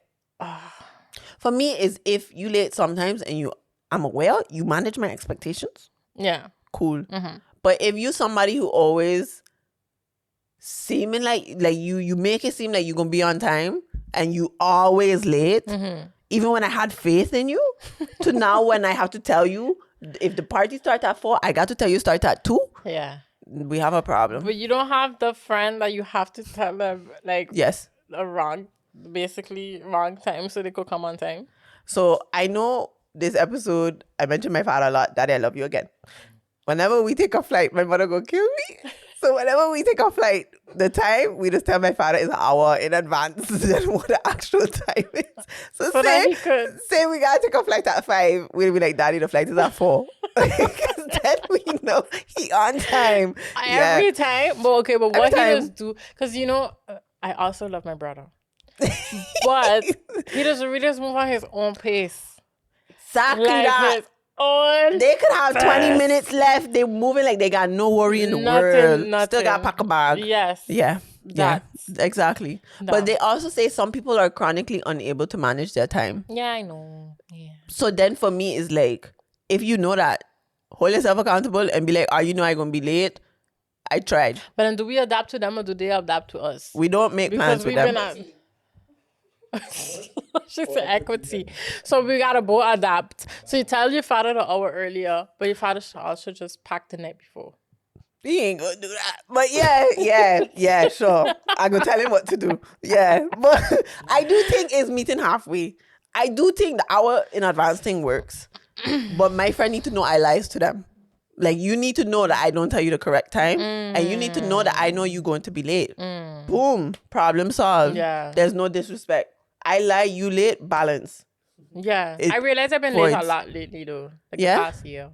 [SPEAKER 1] For me, is if you late sometimes and I'm aware you manage my expectations.
[SPEAKER 2] Yeah.
[SPEAKER 1] Cool. Mm-hmm. But if you somebody who always seeming like you make it seem like you're gonna be on time and you always late. Mm-hmm. Even when I had faith in you, to now when I have to tell you, if the party starts at 4, I got to tell you start at 2.
[SPEAKER 2] Yeah.
[SPEAKER 1] We have a problem.
[SPEAKER 2] But you don't have the friend that you have to tell them, like,
[SPEAKER 1] yes,
[SPEAKER 2] a wrong time so they could come on time.
[SPEAKER 1] So I know this episode, I mentioned my father a lot. Daddy, I love you again. Whenever we take a flight, my mother gonna kill me. So whenever we take a flight, the time, we just tell my father is an hour in advance than what the actual time is. So say we gotta take a flight at 5, we'll be like, Daddy, the flight is at 4. Because then we know he on time.
[SPEAKER 2] Every time? But what he does do, because I also love my brother. But he doesn't really move on his own pace.
[SPEAKER 1] Exactly that. They could have 20 minutes left. They're moving like they got no worry in the world. Still got to pack a bag.
[SPEAKER 2] Yes.
[SPEAKER 1] Yeah. Exactly. But they also say some people are chronically unable to manage their time.
[SPEAKER 2] Yeah, I know. Yeah.
[SPEAKER 1] So then for me, it's like, if you know that, hold yourself accountable and be like, I'm going to be late. I tried.
[SPEAKER 2] But then do we adapt to them or do they adapt to us?
[SPEAKER 1] We don't make plans with them.
[SPEAKER 2] She said equity. So we gotta both adapt. So you tell your father an hour earlier, but your father should also just pack the night before.
[SPEAKER 1] He ain't gonna do that. But yeah, sure. I go tell him what to do. Yeah. But I do think it's meeting halfway. I do think the hour in advance thing works. But my friend need to know I lies to them. Like, you need to know that I don't tell you the correct time. And you need to know that I know you're going to be late. Boom. Problem solved. Yeah. There's no disrespect. I lie, you late, balance.
[SPEAKER 2] Yeah. I realize I've been late a lot lately, though. Like the past year.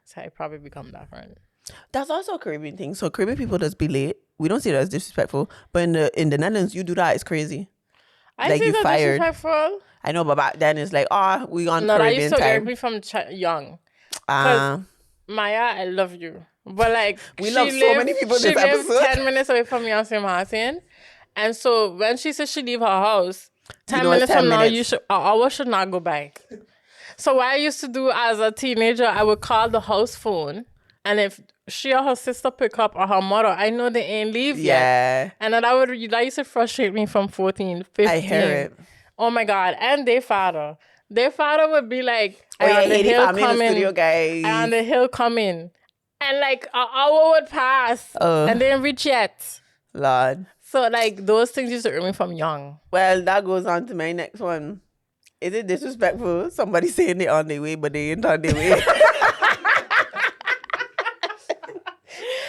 [SPEAKER 2] So I probably become that friend.
[SPEAKER 1] That's also a Caribbean thing. So Caribbean people just be late. We don't see that as disrespectful. But in the Netherlands, you do that. It's crazy.
[SPEAKER 2] I see that disrespectful.
[SPEAKER 1] I know, but back then it's like, we on Caribbean time. No, that used to irk me
[SPEAKER 2] from young. Maya, I love you. But like,
[SPEAKER 1] we love so many people in this episode.
[SPEAKER 2] She lived 10 minutes away from me on St. Martin. And so when she said she leave her house, 10 minutes from now, an hour should not go by. So what I used to do as a teenager, I would call the house phone. And if she or her sister pick up or her mother, I know they ain't leave yet. And then that used to frustrate me from 14, 15. I hear it. Oh my God. And their father. Their father would be like, on the hill coming. And like an hour would pass and they didn't reach yet.
[SPEAKER 1] Lord.
[SPEAKER 2] So like those things used to irk me from young.
[SPEAKER 1] Well, that goes on to my next one. Is it disrespectful? Somebody saying they're on their way, but they ain't on their way.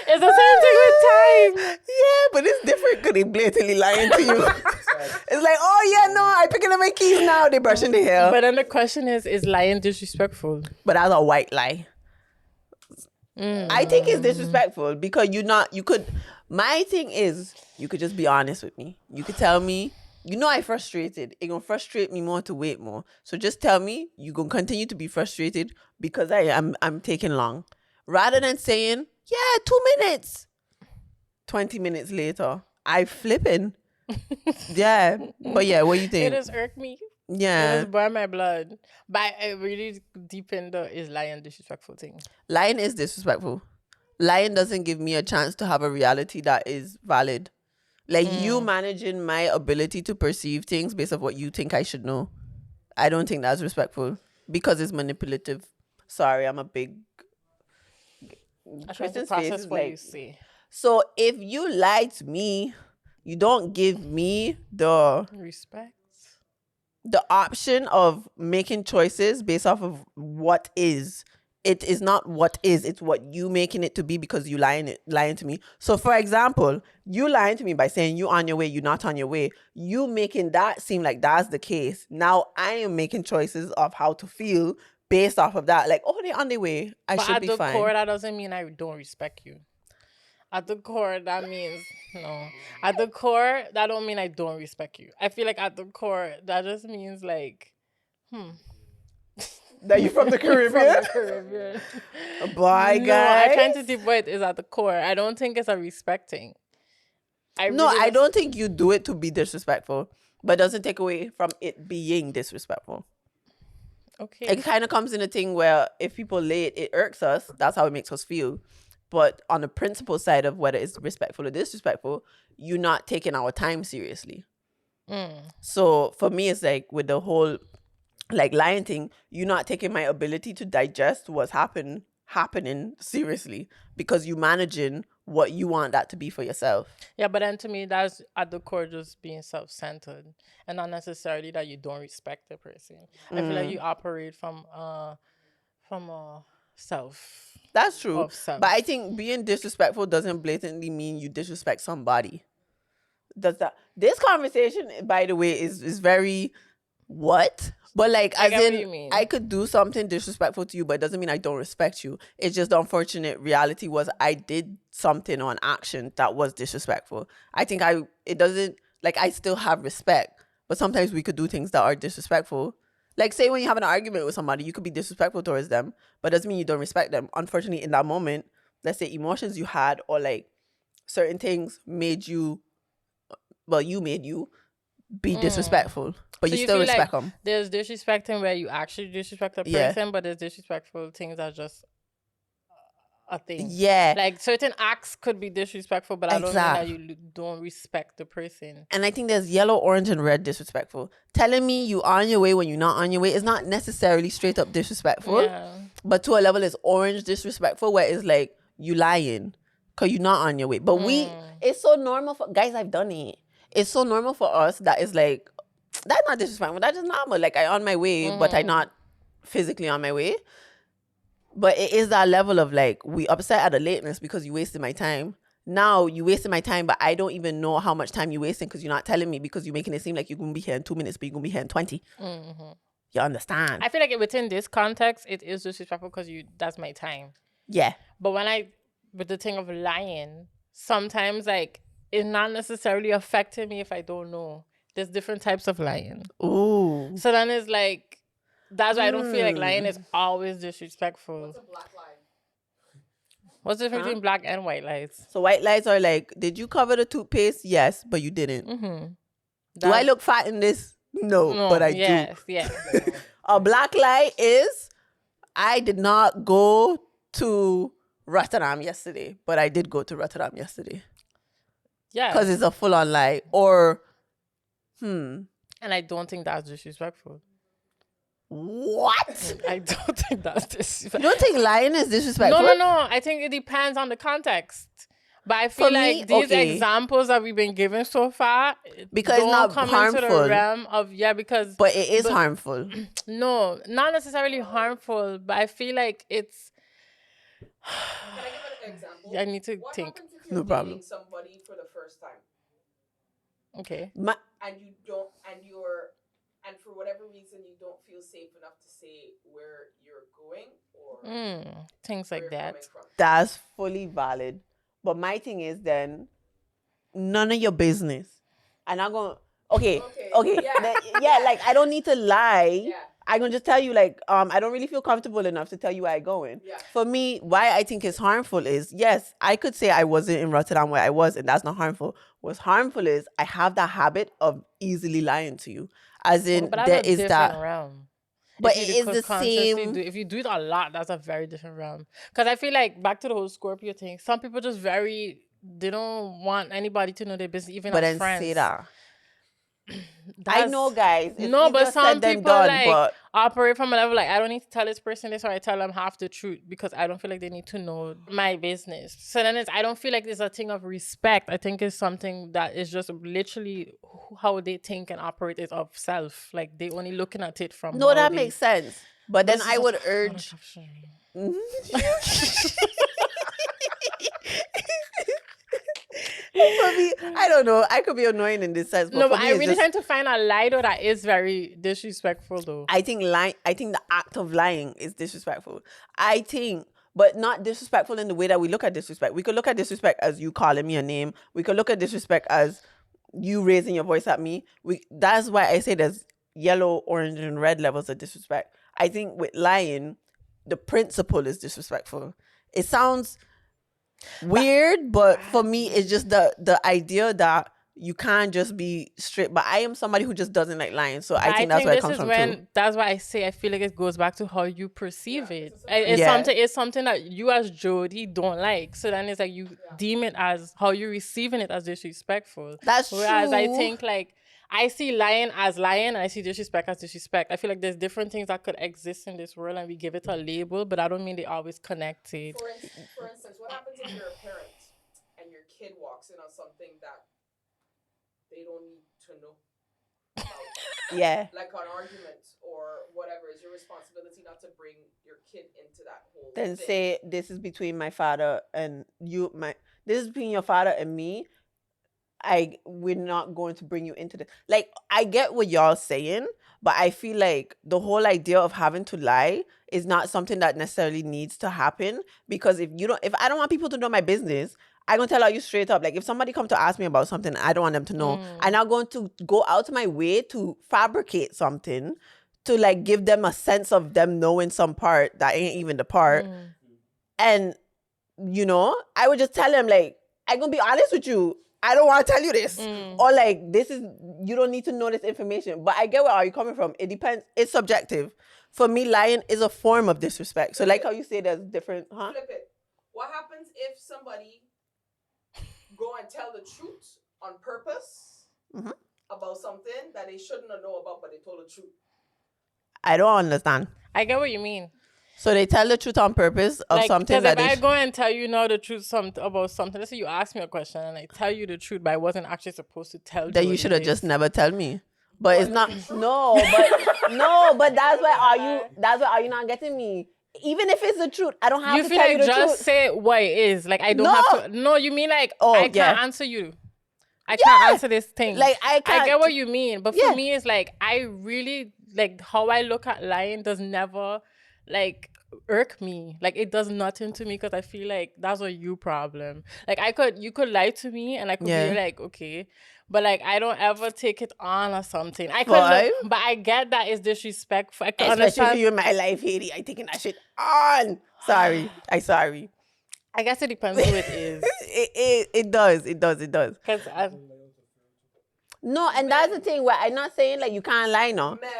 [SPEAKER 2] It's the same thing with time.
[SPEAKER 1] Yeah, but it's different because they blatantly lying to you. It's like, I picking up my keys now. They brushing their hair.
[SPEAKER 2] But then the question is lying disrespectful?
[SPEAKER 1] But that's a white lie. I think it's disrespectful because my thing is, you could just be honest with me. You could tell me, You know I frustrated. It gonna frustrate me more to wait more. So just tell me you gonna continue to be frustrated because I'm taking long. Rather than saying, yeah, 2 minutes. 20 minutes later, I flipping. Yeah. But yeah, what you think?
[SPEAKER 2] It has irked me.
[SPEAKER 1] Yeah.
[SPEAKER 2] It has burned my blood. But I really deep in the is lying disrespectful thing.
[SPEAKER 1] Lying is disrespectful. Lying doesn't give me a chance to have a reality that is valid. Like you managing my ability to perceive things based on what you think I should know. I don't think that's respectful because it's manipulative. Sorry, I'm a big.
[SPEAKER 2] I try to process what you say.
[SPEAKER 1] So if you lie to me, you don't give me the
[SPEAKER 2] respect,
[SPEAKER 1] the option of making choices based off of what is. It is not what is, it's what you making it to be because you lying to me. So for example, you lying to me by saying you on your way, you're not on your way. You making that seem like that's the case. Now I am making choices of how to feel based off of that. Like, oh, they're on their way. I should be fine. But
[SPEAKER 2] at the core, that doesn't mean I don't respect you. At the core, that means no. At the core, that don't mean I don't respect you. I feel like at the core, that just means like,
[SPEAKER 1] That you from the Caribbean?
[SPEAKER 2] From the Caribbean.
[SPEAKER 1] Bye, guys.
[SPEAKER 2] No, I can't see what is at the core. I don't think it's a respecting.
[SPEAKER 1] I don't think you do it to be disrespectful, but it doesn't take away from it being disrespectful.
[SPEAKER 2] Okay.
[SPEAKER 1] It kind of comes in a thing where if people late, it irks us. That's how it makes us feel. But on the principle side of whether it's respectful or disrespectful, you're not taking our time seriously. So for me, it's like with the whole like lying thing, you're not taking my ability to digest what's happening seriously because you managing what you want that to be for yourself.
[SPEAKER 2] Yeah, but then to me, that's at the core just being self-centered and not necessarily that you don't respect the person. I feel like you operate from a self.
[SPEAKER 1] That's true. But I think being disrespectful doesn't blatantly mean you disrespect somebody. This conversation, by the way, is very what? But like, as in, I could do something disrespectful to you, but it doesn't mean I don't respect you. It's just the unfortunate reality was I did something or an action that was disrespectful. I think I still have respect, but sometimes we could do things that are disrespectful. Like, say when you have an argument with somebody, you could be disrespectful towards them, but it doesn't mean you don't respect them. Unfortunately, in that moment, let's say emotions you had or like certain things made you be disrespectful, but so you still respect them.
[SPEAKER 2] There's disrespecting where you actually disrespect a person, but there's disrespectful things that are just a thing.
[SPEAKER 1] Yeah.
[SPEAKER 2] Like certain acts could be disrespectful, but I don't mean that you don't respect the person.
[SPEAKER 1] And I think there's yellow, orange, and red disrespectful. Telling me you on your way when you're not on your way is not necessarily straight up disrespectful. Yeah. But to a level it's orange disrespectful where it's like you lying because you're not on your way. But it's so normal for guys, I've done it. It's so normal for us that it's like, that's not disrespectful. That's just normal. Like, I on my way, but I not physically on my way. But it is that level of like, we upset at the lateness because you wasted my time. Now, you wasted my time, but I don't even know how much time you wasting because you're not telling me because you're making it seem like you're going to be here in 2 minutes, but you're going to be here in 20. You understand?
[SPEAKER 2] I feel like within this context, it is disrespectful because that's my time.
[SPEAKER 1] Yeah.
[SPEAKER 2] But with the thing of lying, sometimes like, it's not necessarily affecting me if I don't know. There's different types of lying.
[SPEAKER 1] Ooh.
[SPEAKER 2] So then it's like, that's why I don't feel like lying is always disrespectful.
[SPEAKER 3] What's a black lie?
[SPEAKER 2] What's the difference between black and white lies?
[SPEAKER 1] So white lies are like, did you cover the toothpaste? Yes, but you didn't. Do I look fat in this? No, but I do.
[SPEAKER 2] Yes.
[SPEAKER 1] A black lie is, I did not go to Rotterdam yesterday, but I did go to Rotterdam yesterday.
[SPEAKER 2] Yeah.
[SPEAKER 1] Because it's a full-on lie. Or,
[SPEAKER 2] And I don't think that's disrespectful.
[SPEAKER 1] What?
[SPEAKER 2] I don't think that's disrespectful.
[SPEAKER 1] You don't think lying is disrespectful?
[SPEAKER 2] No. I think it depends on the context. But I feel like these examples that we've been given so far,
[SPEAKER 1] because it's not
[SPEAKER 2] come
[SPEAKER 1] harmful.
[SPEAKER 2] Into the realm of
[SPEAKER 1] but it is harmful.
[SPEAKER 2] No, not necessarily harmful, but I feel like it's.
[SPEAKER 3] Can I give an example?
[SPEAKER 2] I need to think.
[SPEAKER 3] No problem. Somebody for the first time.
[SPEAKER 2] Okay.
[SPEAKER 3] And for whatever reason you don't feel safe enough to say where you're going or
[SPEAKER 2] things like that.
[SPEAKER 1] That's fully valid. But my thing is then, none of your business. And I'm going, Okay.
[SPEAKER 3] Yeah.
[SPEAKER 1] Like I don't need to lie.
[SPEAKER 3] Yeah.
[SPEAKER 1] I'm gonna just tell you, like, I don't really feel comfortable enough to tell you where I'm going.
[SPEAKER 3] Yeah.
[SPEAKER 1] For me, why I think it's harmful is, yes, I could say I wasn't in Rotterdam where I was, and that's not harmful. What's harmful is I have that habit of easily lying to you. As in,
[SPEAKER 2] but that's
[SPEAKER 1] there
[SPEAKER 2] a
[SPEAKER 1] is
[SPEAKER 2] different
[SPEAKER 1] that.
[SPEAKER 2] realm.
[SPEAKER 1] But it is the same.
[SPEAKER 2] If you do it a lot, that's a very different realm. Because I feel like, back to the whole Scorpio thing, some people just they don't want anybody to know their business, even
[SPEAKER 1] But
[SPEAKER 2] as
[SPEAKER 1] then
[SPEAKER 2] friends.
[SPEAKER 1] say that. I know, guys.
[SPEAKER 2] No, but some people
[SPEAKER 1] done,
[SPEAKER 2] operate from a level like, I don't need to tell this person this, or I tell them half the truth because I don't feel like they need to know my business. So then I don't feel like there's a thing of respect. I think it's something that is just literally how they think and operate is of self. Like, they only looking at it from.
[SPEAKER 1] No, that makes sense. But then I would urge. For me, I don't know. I could be annoying in this sense. But
[SPEAKER 2] I really trying to find a lie though that is very disrespectful though.
[SPEAKER 1] I think the act of lying is disrespectful. But not disrespectful in the way that we look at disrespect. We could look at disrespect as you calling me a name. We could look at disrespect as you raising your voice at me. That's why I say there's yellow, orange, and red levels of disrespect. I think with lying, the principle is disrespectful. It sounds weird, but for me, it's just the idea that you can't just be straight. But I am somebody who just doesn't like lying, so I think that's where it comes from too.
[SPEAKER 2] That's why I say I feel like it goes back to how you perceive it. It's something that you as Jody don't like. So then it's like you deem it as how you're receiving it as disrespectful.
[SPEAKER 1] That's true.
[SPEAKER 2] Whereas I think like I see lying as lying and I see disrespect as disrespect. I feel like there's different things that could exist in this world and we give it a label, but I don't mean they always connected.
[SPEAKER 3] For instance, what happens if you're a parent and your kid walks in on something that they don't need to know about?
[SPEAKER 1] Yeah.
[SPEAKER 3] Like an argument or whatever. It's your responsibility not to bring your kid into that whole
[SPEAKER 1] Then
[SPEAKER 3] thing.
[SPEAKER 1] say, this is between my father and you. This is between your father and me. We're not going to bring you into this. Like, I get what y'all saying, but I feel like the whole idea of having to lie is not something that necessarily needs to happen. Because if I don't want people to know my business, I'm gonna tell you straight up. Like, if somebody come to ask me about something I don't want them to know, I'm not going to go out of my way to fabricate something to like give them a sense of them knowing some part that ain't even the part. And I would just tell them, like, I'm gonna be honest with you, I don't want to tell you this. Or like, you don't need to know this information. But I get where you're coming from. It depends. It's subjective. For me, lying is a form of disrespect. So like how you say there's different,
[SPEAKER 3] Flip it. What happens if somebody go and tell the truth on purpose about something that they shouldn't know about, but they told the truth?
[SPEAKER 1] I don't understand.
[SPEAKER 2] I get what you mean.
[SPEAKER 1] So they tell the truth on purpose of something that
[SPEAKER 2] if I go and tell you the truth about something, let's say you ask me a question and I tell you the truth, but I wasn't actually supposed to tell you.
[SPEAKER 1] Then you should have just never tell me. But it's not. But that's why are you not getting me? Even if it's the truth, I don't have to tell you the truth. You feel like just
[SPEAKER 2] say what it is. Like, I don't have to. No, you mean like, I can't answer you. I can't answer this thing.
[SPEAKER 1] Like, I
[SPEAKER 2] get what you mean. But for me, it's like, I really, like, how I look at lying does never, like, irk me. Like, it does nothing to me because I feel like that's a you problem. Like, you could lie to me and I could be like, okay. But like, I don't ever take it on or something. But I get that it's disrespectful.
[SPEAKER 1] Especially if you're in my life, Haiti, I taking that shit on. Sorry.
[SPEAKER 2] I guess it depends who it is.
[SPEAKER 1] It does. No, and that's the thing where I'm not saying like you can't lie now.
[SPEAKER 3] Men.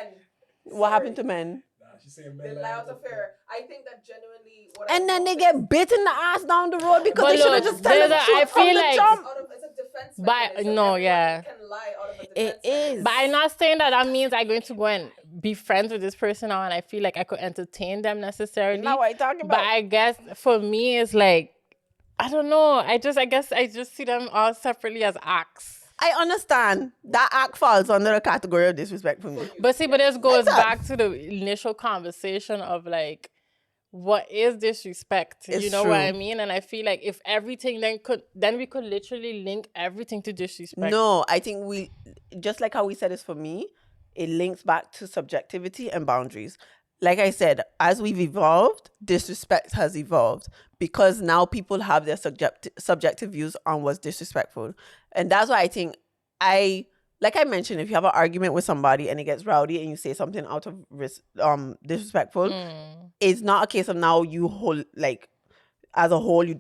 [SPEAKER 1] What happened to men?
[SPEAKER 4] She's saying
[SPEAKER 3] they lie out of fear. I think that genuinely.
[SPEAKER 1] And then they get bit in the ass down the road because they should have just told the truth from the jump.
[SPEAKER 3] It's a defense mechanism.
[SPEAKER 2] But no, yeah.
[SPEAKER 3] You can lie out of a defense
[SPEAKER 1] it is.
[SPEAKER 2] But I'm not saying that means I'm going to go and be friends with this person now and I feel like I could entertain them necessarily.
[SPEAKER 1] Not what I'm talking about.
[SPEAKER 2] But I guess for me, it's like, I don't know. I guess I just see them all separately as acts.
[SPEAKER 1] I understand that act falls under a category of disrespect for me.
[SPEAKER 2] But this goes back to the initial conversation of like, what is disrespect?
[SPEAKER 1] It's
[SPEAKER 2] you know
[SPEAKER 1] true.
[SPEAKER 2] what I mean? And I feel like if everything then we could literally link everything to disrespect.
[SPEAKER 1] No, I think just like how we said this for me, it links back to subjectivity and boundaries. Like I said, as we've evolved, disrespect has evolved because now people have their subjective views on what's disrespectful. And that's why I think I like I mentioned, if you have an argument with somebody and it gets rowdy and you say something out of disrespectful, it's not a case of now you hold, like, as a whole, you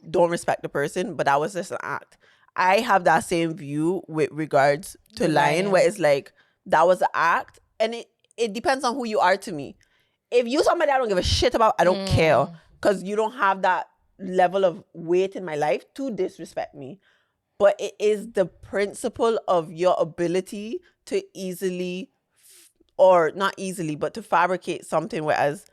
[SPEAKER 1] don't respect the person, but that was just an act. I have that same view with regards to lying, where it's like, that was an act, and it depends on who you are to me. If you somebody I don't give a shit about, I don't care, because you don't have that level of weight in my life to disrespect me. But it is the principle of your ability to easily, or not easily, but to fabricate something, whereas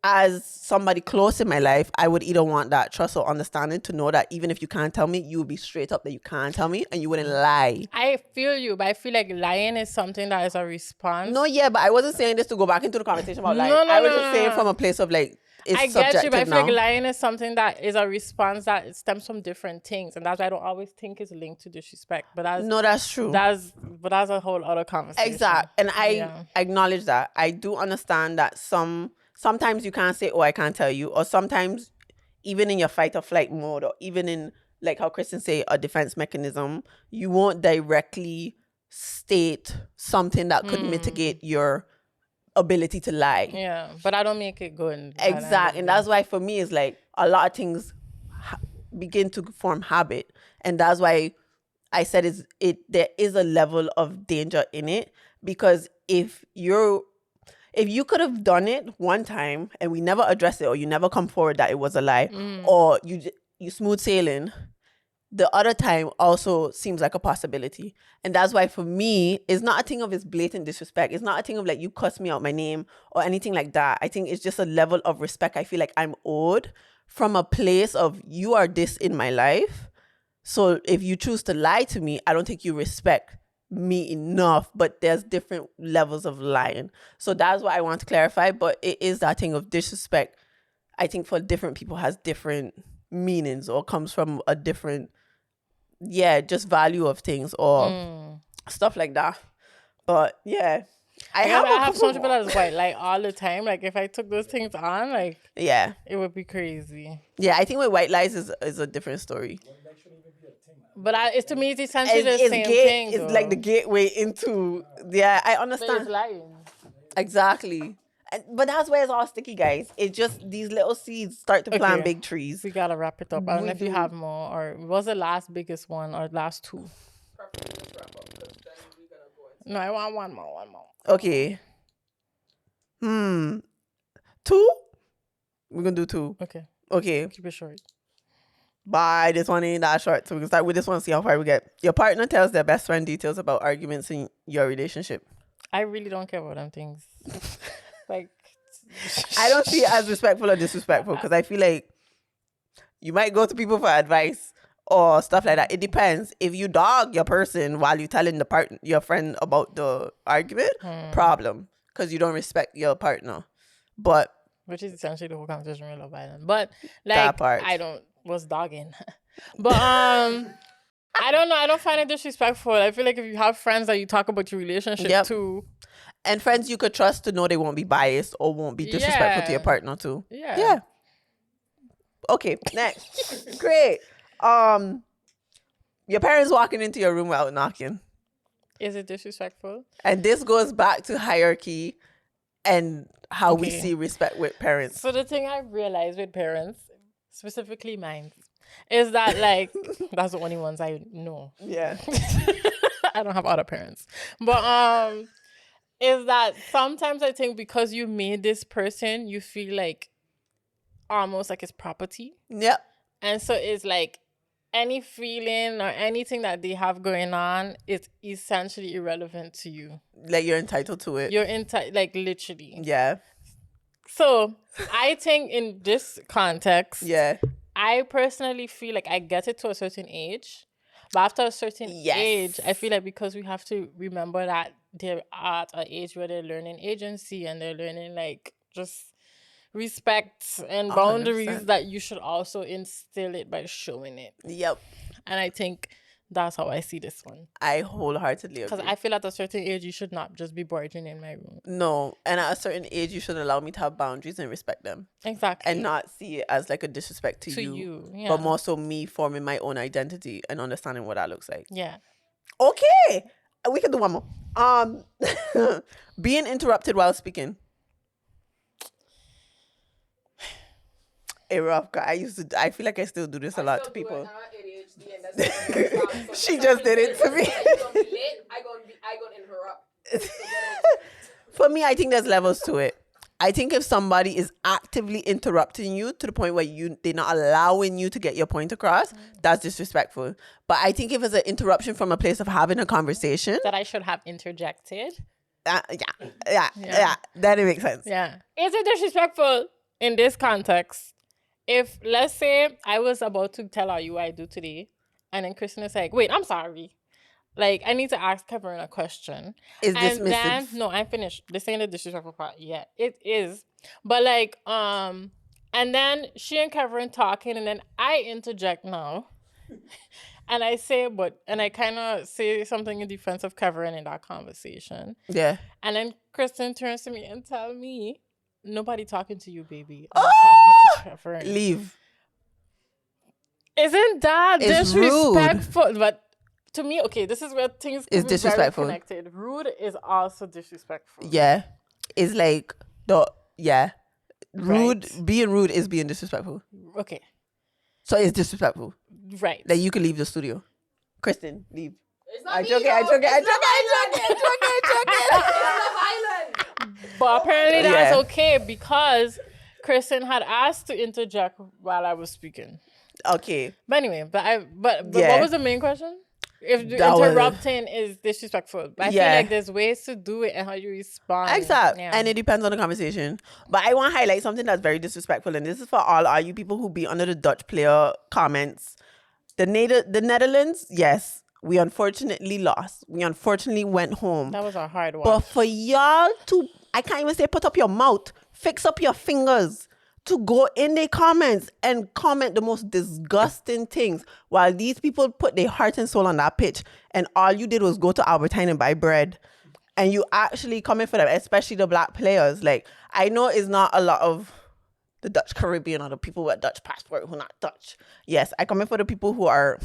[SPEAKER 1] as somebody close in my life, I would either want that trust or understanding to know that even if you can't tell me, you would be straight up that you can't tell me and you wouldn't lie.
[SPEAKER 2] I feel you, but I feel like lying is something that is a response.
[SPEAKER 1] No, yeah, but I wasn't saying this to go back into the conversation about lying. I was just saying from a place of like, it's
[SPEAKER 2] I get you, but I feel like
[SPEAKER 1] lying
[SPEAKER 2] is something that is a response that stems from different things, and that's why I don't always think it's linked to disrespect. But
[SPEAKER 1] that's true.
[SPEAKER 2] That's a whole other conversation.
[SPEAKER 1] Exactly, and I acknowledge that. I do understand that sometimes you can't say, "Oh, I can't tell you," or sometimes even in your fight or flight mode, or even in, like how Kristen say, a defense mechanism, you won't directly state something that could mitigate your ability to lie.
[SPEAKER 2] Yeah, but I don't make it good.
[SPEAKER 1] Exactly, and that's why for me it's like a lot of things begin to form habit, and that's why I said there is a level of danger in it, because if you could have done it one time and we never address it, or you never come forward that it was a lie, or you smooth sailing, the other time also seems like a possibility. And that's why for me, it's not a thing of it's blatant disrespect. It's not a thing of like you cuss me out my name or anything like that. I think it's just a level of respect I feel like I'm owed from a place of, you are this in my life. So if you choose to lie to me, I don't think you respect me enough. But there's different levels of lying. So that's what I want to clarify. But it is that thing of disrespect, I think for different people has different meanings, or comes from a different just value of things, or stuff like that. But yeah, I
[SPEAKER 2] have some people that is white like all the time. Like if I took those things on, like it would be crazy.
[SPEAKER 1] Yeah, I think with white lies is a different story.
[SPEAKER 2] But it's, to me, it's essentially the same thing.
[SPEAKER 1] It's like the gateway into I understand.
[SPEAKER 2] But it's lying.
[SPEAKER 1] Exactly. But that's where it's all sticky, guys. It's just these little seeds start to plant big trees.
[SPEAKER 2] We gotta wrap it up. I don't know if you have more, or what was the last biggest one, or last two? No, I want one more.
[SPEAKER 1] Okay. 2? We're gonna do 2. Okay.
[SPEAKER 2] Keep it short.
[SPEAKER 1] Bye. This one ain't that short, so we can start with this one, see how far we get. Your partner tells their best friend details about arguments in your relationship.
[SPEAKER 2] I really don't care about them things. Like,
[SPEAKER 1] I don't see it as respectful or disrespectful, because I feel like you might go to people for advice or stuff like that. It depends. If you dog your person while you telling your friend about the argument, problem, because you don't respect your partner. But
[SPEAKER 2] which is essentially the whole conversation with Love Island. But like,
[SPEAKER 1] that part.
[SPEAKER 2] Was dogging. But I don't know. I don't find it disrespectful. I feel like if you have friends that you talk about your relationship to,
[SPEAKER 1] and friends you could trust to know they won't be biased or won't be disrespectful to your partner too. Yeah. Okay, next. Great. Your parents walking into your room without knocking.
[SPEAKER 2] Is it disrespectful?
[SPEAKER 1] And this goes back to hierarchy and how we see respect with parents.
[SPEAKER 2] So the thing I realized with parents, specifically mine, is that like that's the only ones I know.
[SPEAKER 1] Yeah.
[SPEAKER 2] I don't have other parents. But is that sometimes I think because you made this person, you feel like almost like it's property.
[SPEAKER 1] Yep.
[SPEAKER 2] And so it's like any feeling or anything that they have going on is essentially irrelevant to you.
[SPEAKER 1] Like you're entitled to it.
[SPEAKER 2] You're like literally.
[SPEAKER 1] Yeah.
[SPEAKER 2] So I think in this context, I personally feel like I get it to a certain age. But after a certain age, I feel like because we have to remember that they're at an age where they're learning agency and they're learning like just respect and boundaries 100%. That you should also instill it by showing it.
[SPEAKER 1] Yep.
[SPEAKER 2] And I think that's how I see this one.
[SPEAKER 1] I wholeheartedly agree.
[SPEAKER 2] Because I feel at a certain age, you should not just be barging in my room.
[SPEAKER 1] No. And at a certain age, you should allow me to have boundaries and respect them.
[SPEAKER 2] Exactly.
[SPEAKER 1] And not see it as like a disrespect to you.
[SPEAKER 2] Yeah.
[SPEAKER 1] But more so me forming my own identity and understanding what that looks like.
[SPEAKER 2] Yeah.
[SPEAKER 1] Okay. We can do one more. Being interrupted while speaking. A rough guy. I feel like I still do this a lot to people. She just did it to me.
[SPEAKER 3] I gonna interrupt.
[SPEAKER 1] For me, I think there's levels to it. I think if somebody is actively interrupting you to the point where they're not allowing you to get your point across, that's disrespectful. But I think if it's an interruption from a place of having a conversation,
[SPEAKER 2] that I should have interjected.
[SPEAKER 1] Yeah. Then it makes sense.
[SPEAKER 2] Yeah. Is it disrespectful in this context? If, let's say, I was about to tell you what I do today, and then Kristen is like, wait, I'm sorry. Like, I need to ask Kevin a question.
[SPEAKER 1] Is dismissive?
[SPEAKER 2] No, I'm finished. This ain't the disrespectful part yet. It is. But like, and then she and Kevin talking, and then I interject now. And I say, and I kind of say something in defense of Kevin in that conversation.
[SPEAKER 1] Yeah.
[SPEAKER 2] And then Kristen turns to me and tells me, nobody talking to you, baby. I'm talking to Kevin.
[SPEAKER 1] Leave.
[SPEAKER 2] Isn't that
[SPEAKER 1] it's
[SPEAKER 2] disrespectful?
[SPEAKER 1] Rude.
[SPEAKER 2] But to me, okay, this is where things
[SPEAKER 1] is disrespectful.
[SPEAKER 2] Very connected. Rude is also disrespectful.
[SPEAKER 1] Yeah. It's like, rude, right. Being rude is being disrespectful.
[SPEAKER 2] Okay.
[SPEAKER 1] So it's disrespectful.
[SPEAKER 2] Right.
[SPEAKER 1] That you can leave the studio. Kristen, leave.
[SPEAKER 3] It's not
[SPEAKER 1] I joke it.
[SPEAKER 2] But apparently that's okay because Kristen had asked to interject while I was speaking.
[SPEAKER 1] Okay.
[SPEAKER 2] But anyway, but what was the main question? If interrupting is disrespectful. I feel like there's ways to do it and how you respond.
[SPEAKER 1] Exactly. Yeah. And it depends on the conversation. But I want to highlight something that's very disrespectful. And this is for all you people who be under the Dutch player comments. The Netherlands, yes, we unfortunately lost. We unfortunately went home.
[SPEAKER 2] That was a hard one.
[SPEAKER 1] But for y'all to, I can't even say put up your mouth, fix up your fingers, to go in the comments and comment the most disgusting things while these people put their heart and soul on that pitch and all you did was go to Albertine and buy bread and you actually coming for them, especially the black players. Like, I know it's not a lot of the Dutch Caribbean or the people with Dutch passport who are not Dutch. Yes, I come in for the people who are...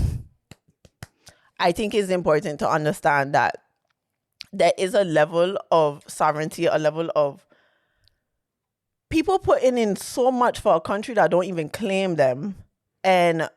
[SPEAKER 1] I think it's important to understand that there is a level of sovereignty, a level of people putting in so much for a country that don't even claim them. And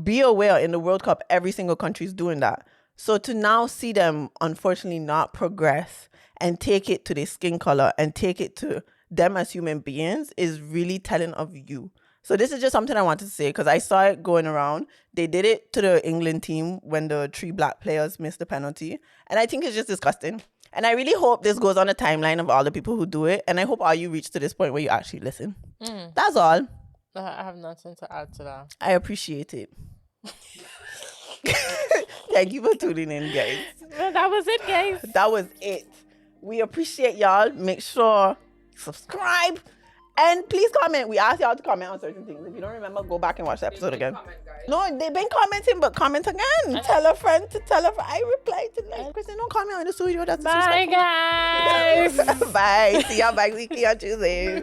[SPEAKER 1] be aware, in the World Cup, every single country is doing that. So to now see them, unfortunately, not progress and take it to their skin color and take it to them as human beings is really telling of you. So this is just something I wanted to say because I saw it going around. They did it to the England team when the 3 black players missed the penalty. And I think it's just disgusting. And I really hope this goes on a timeline of all the people who do it. And I hope all you reach to this point where you actually listen. That's all.
[SPEAKER 2] I have nothing to add to that.
[SPEAKER 1] I appreciate it. Thank you for tuning in, guys.
[SPEAKER 2] Well, that was it, guys.
[SPEAKER 1] That was it. We appreciate y'all. Make sure subscribe. And please comment. We asked y'all to comment on certain things. If you don't remember, go back and watch the episode again. No, they've been commenting, but comment again. Tell a friend to tell a friend. I replied to them. Kristen, don't comment on the studio. That's
[SPEAKER 2] bye, guys.
[SPEAKER 1] Bye. See y'all back weekly on Tuesday.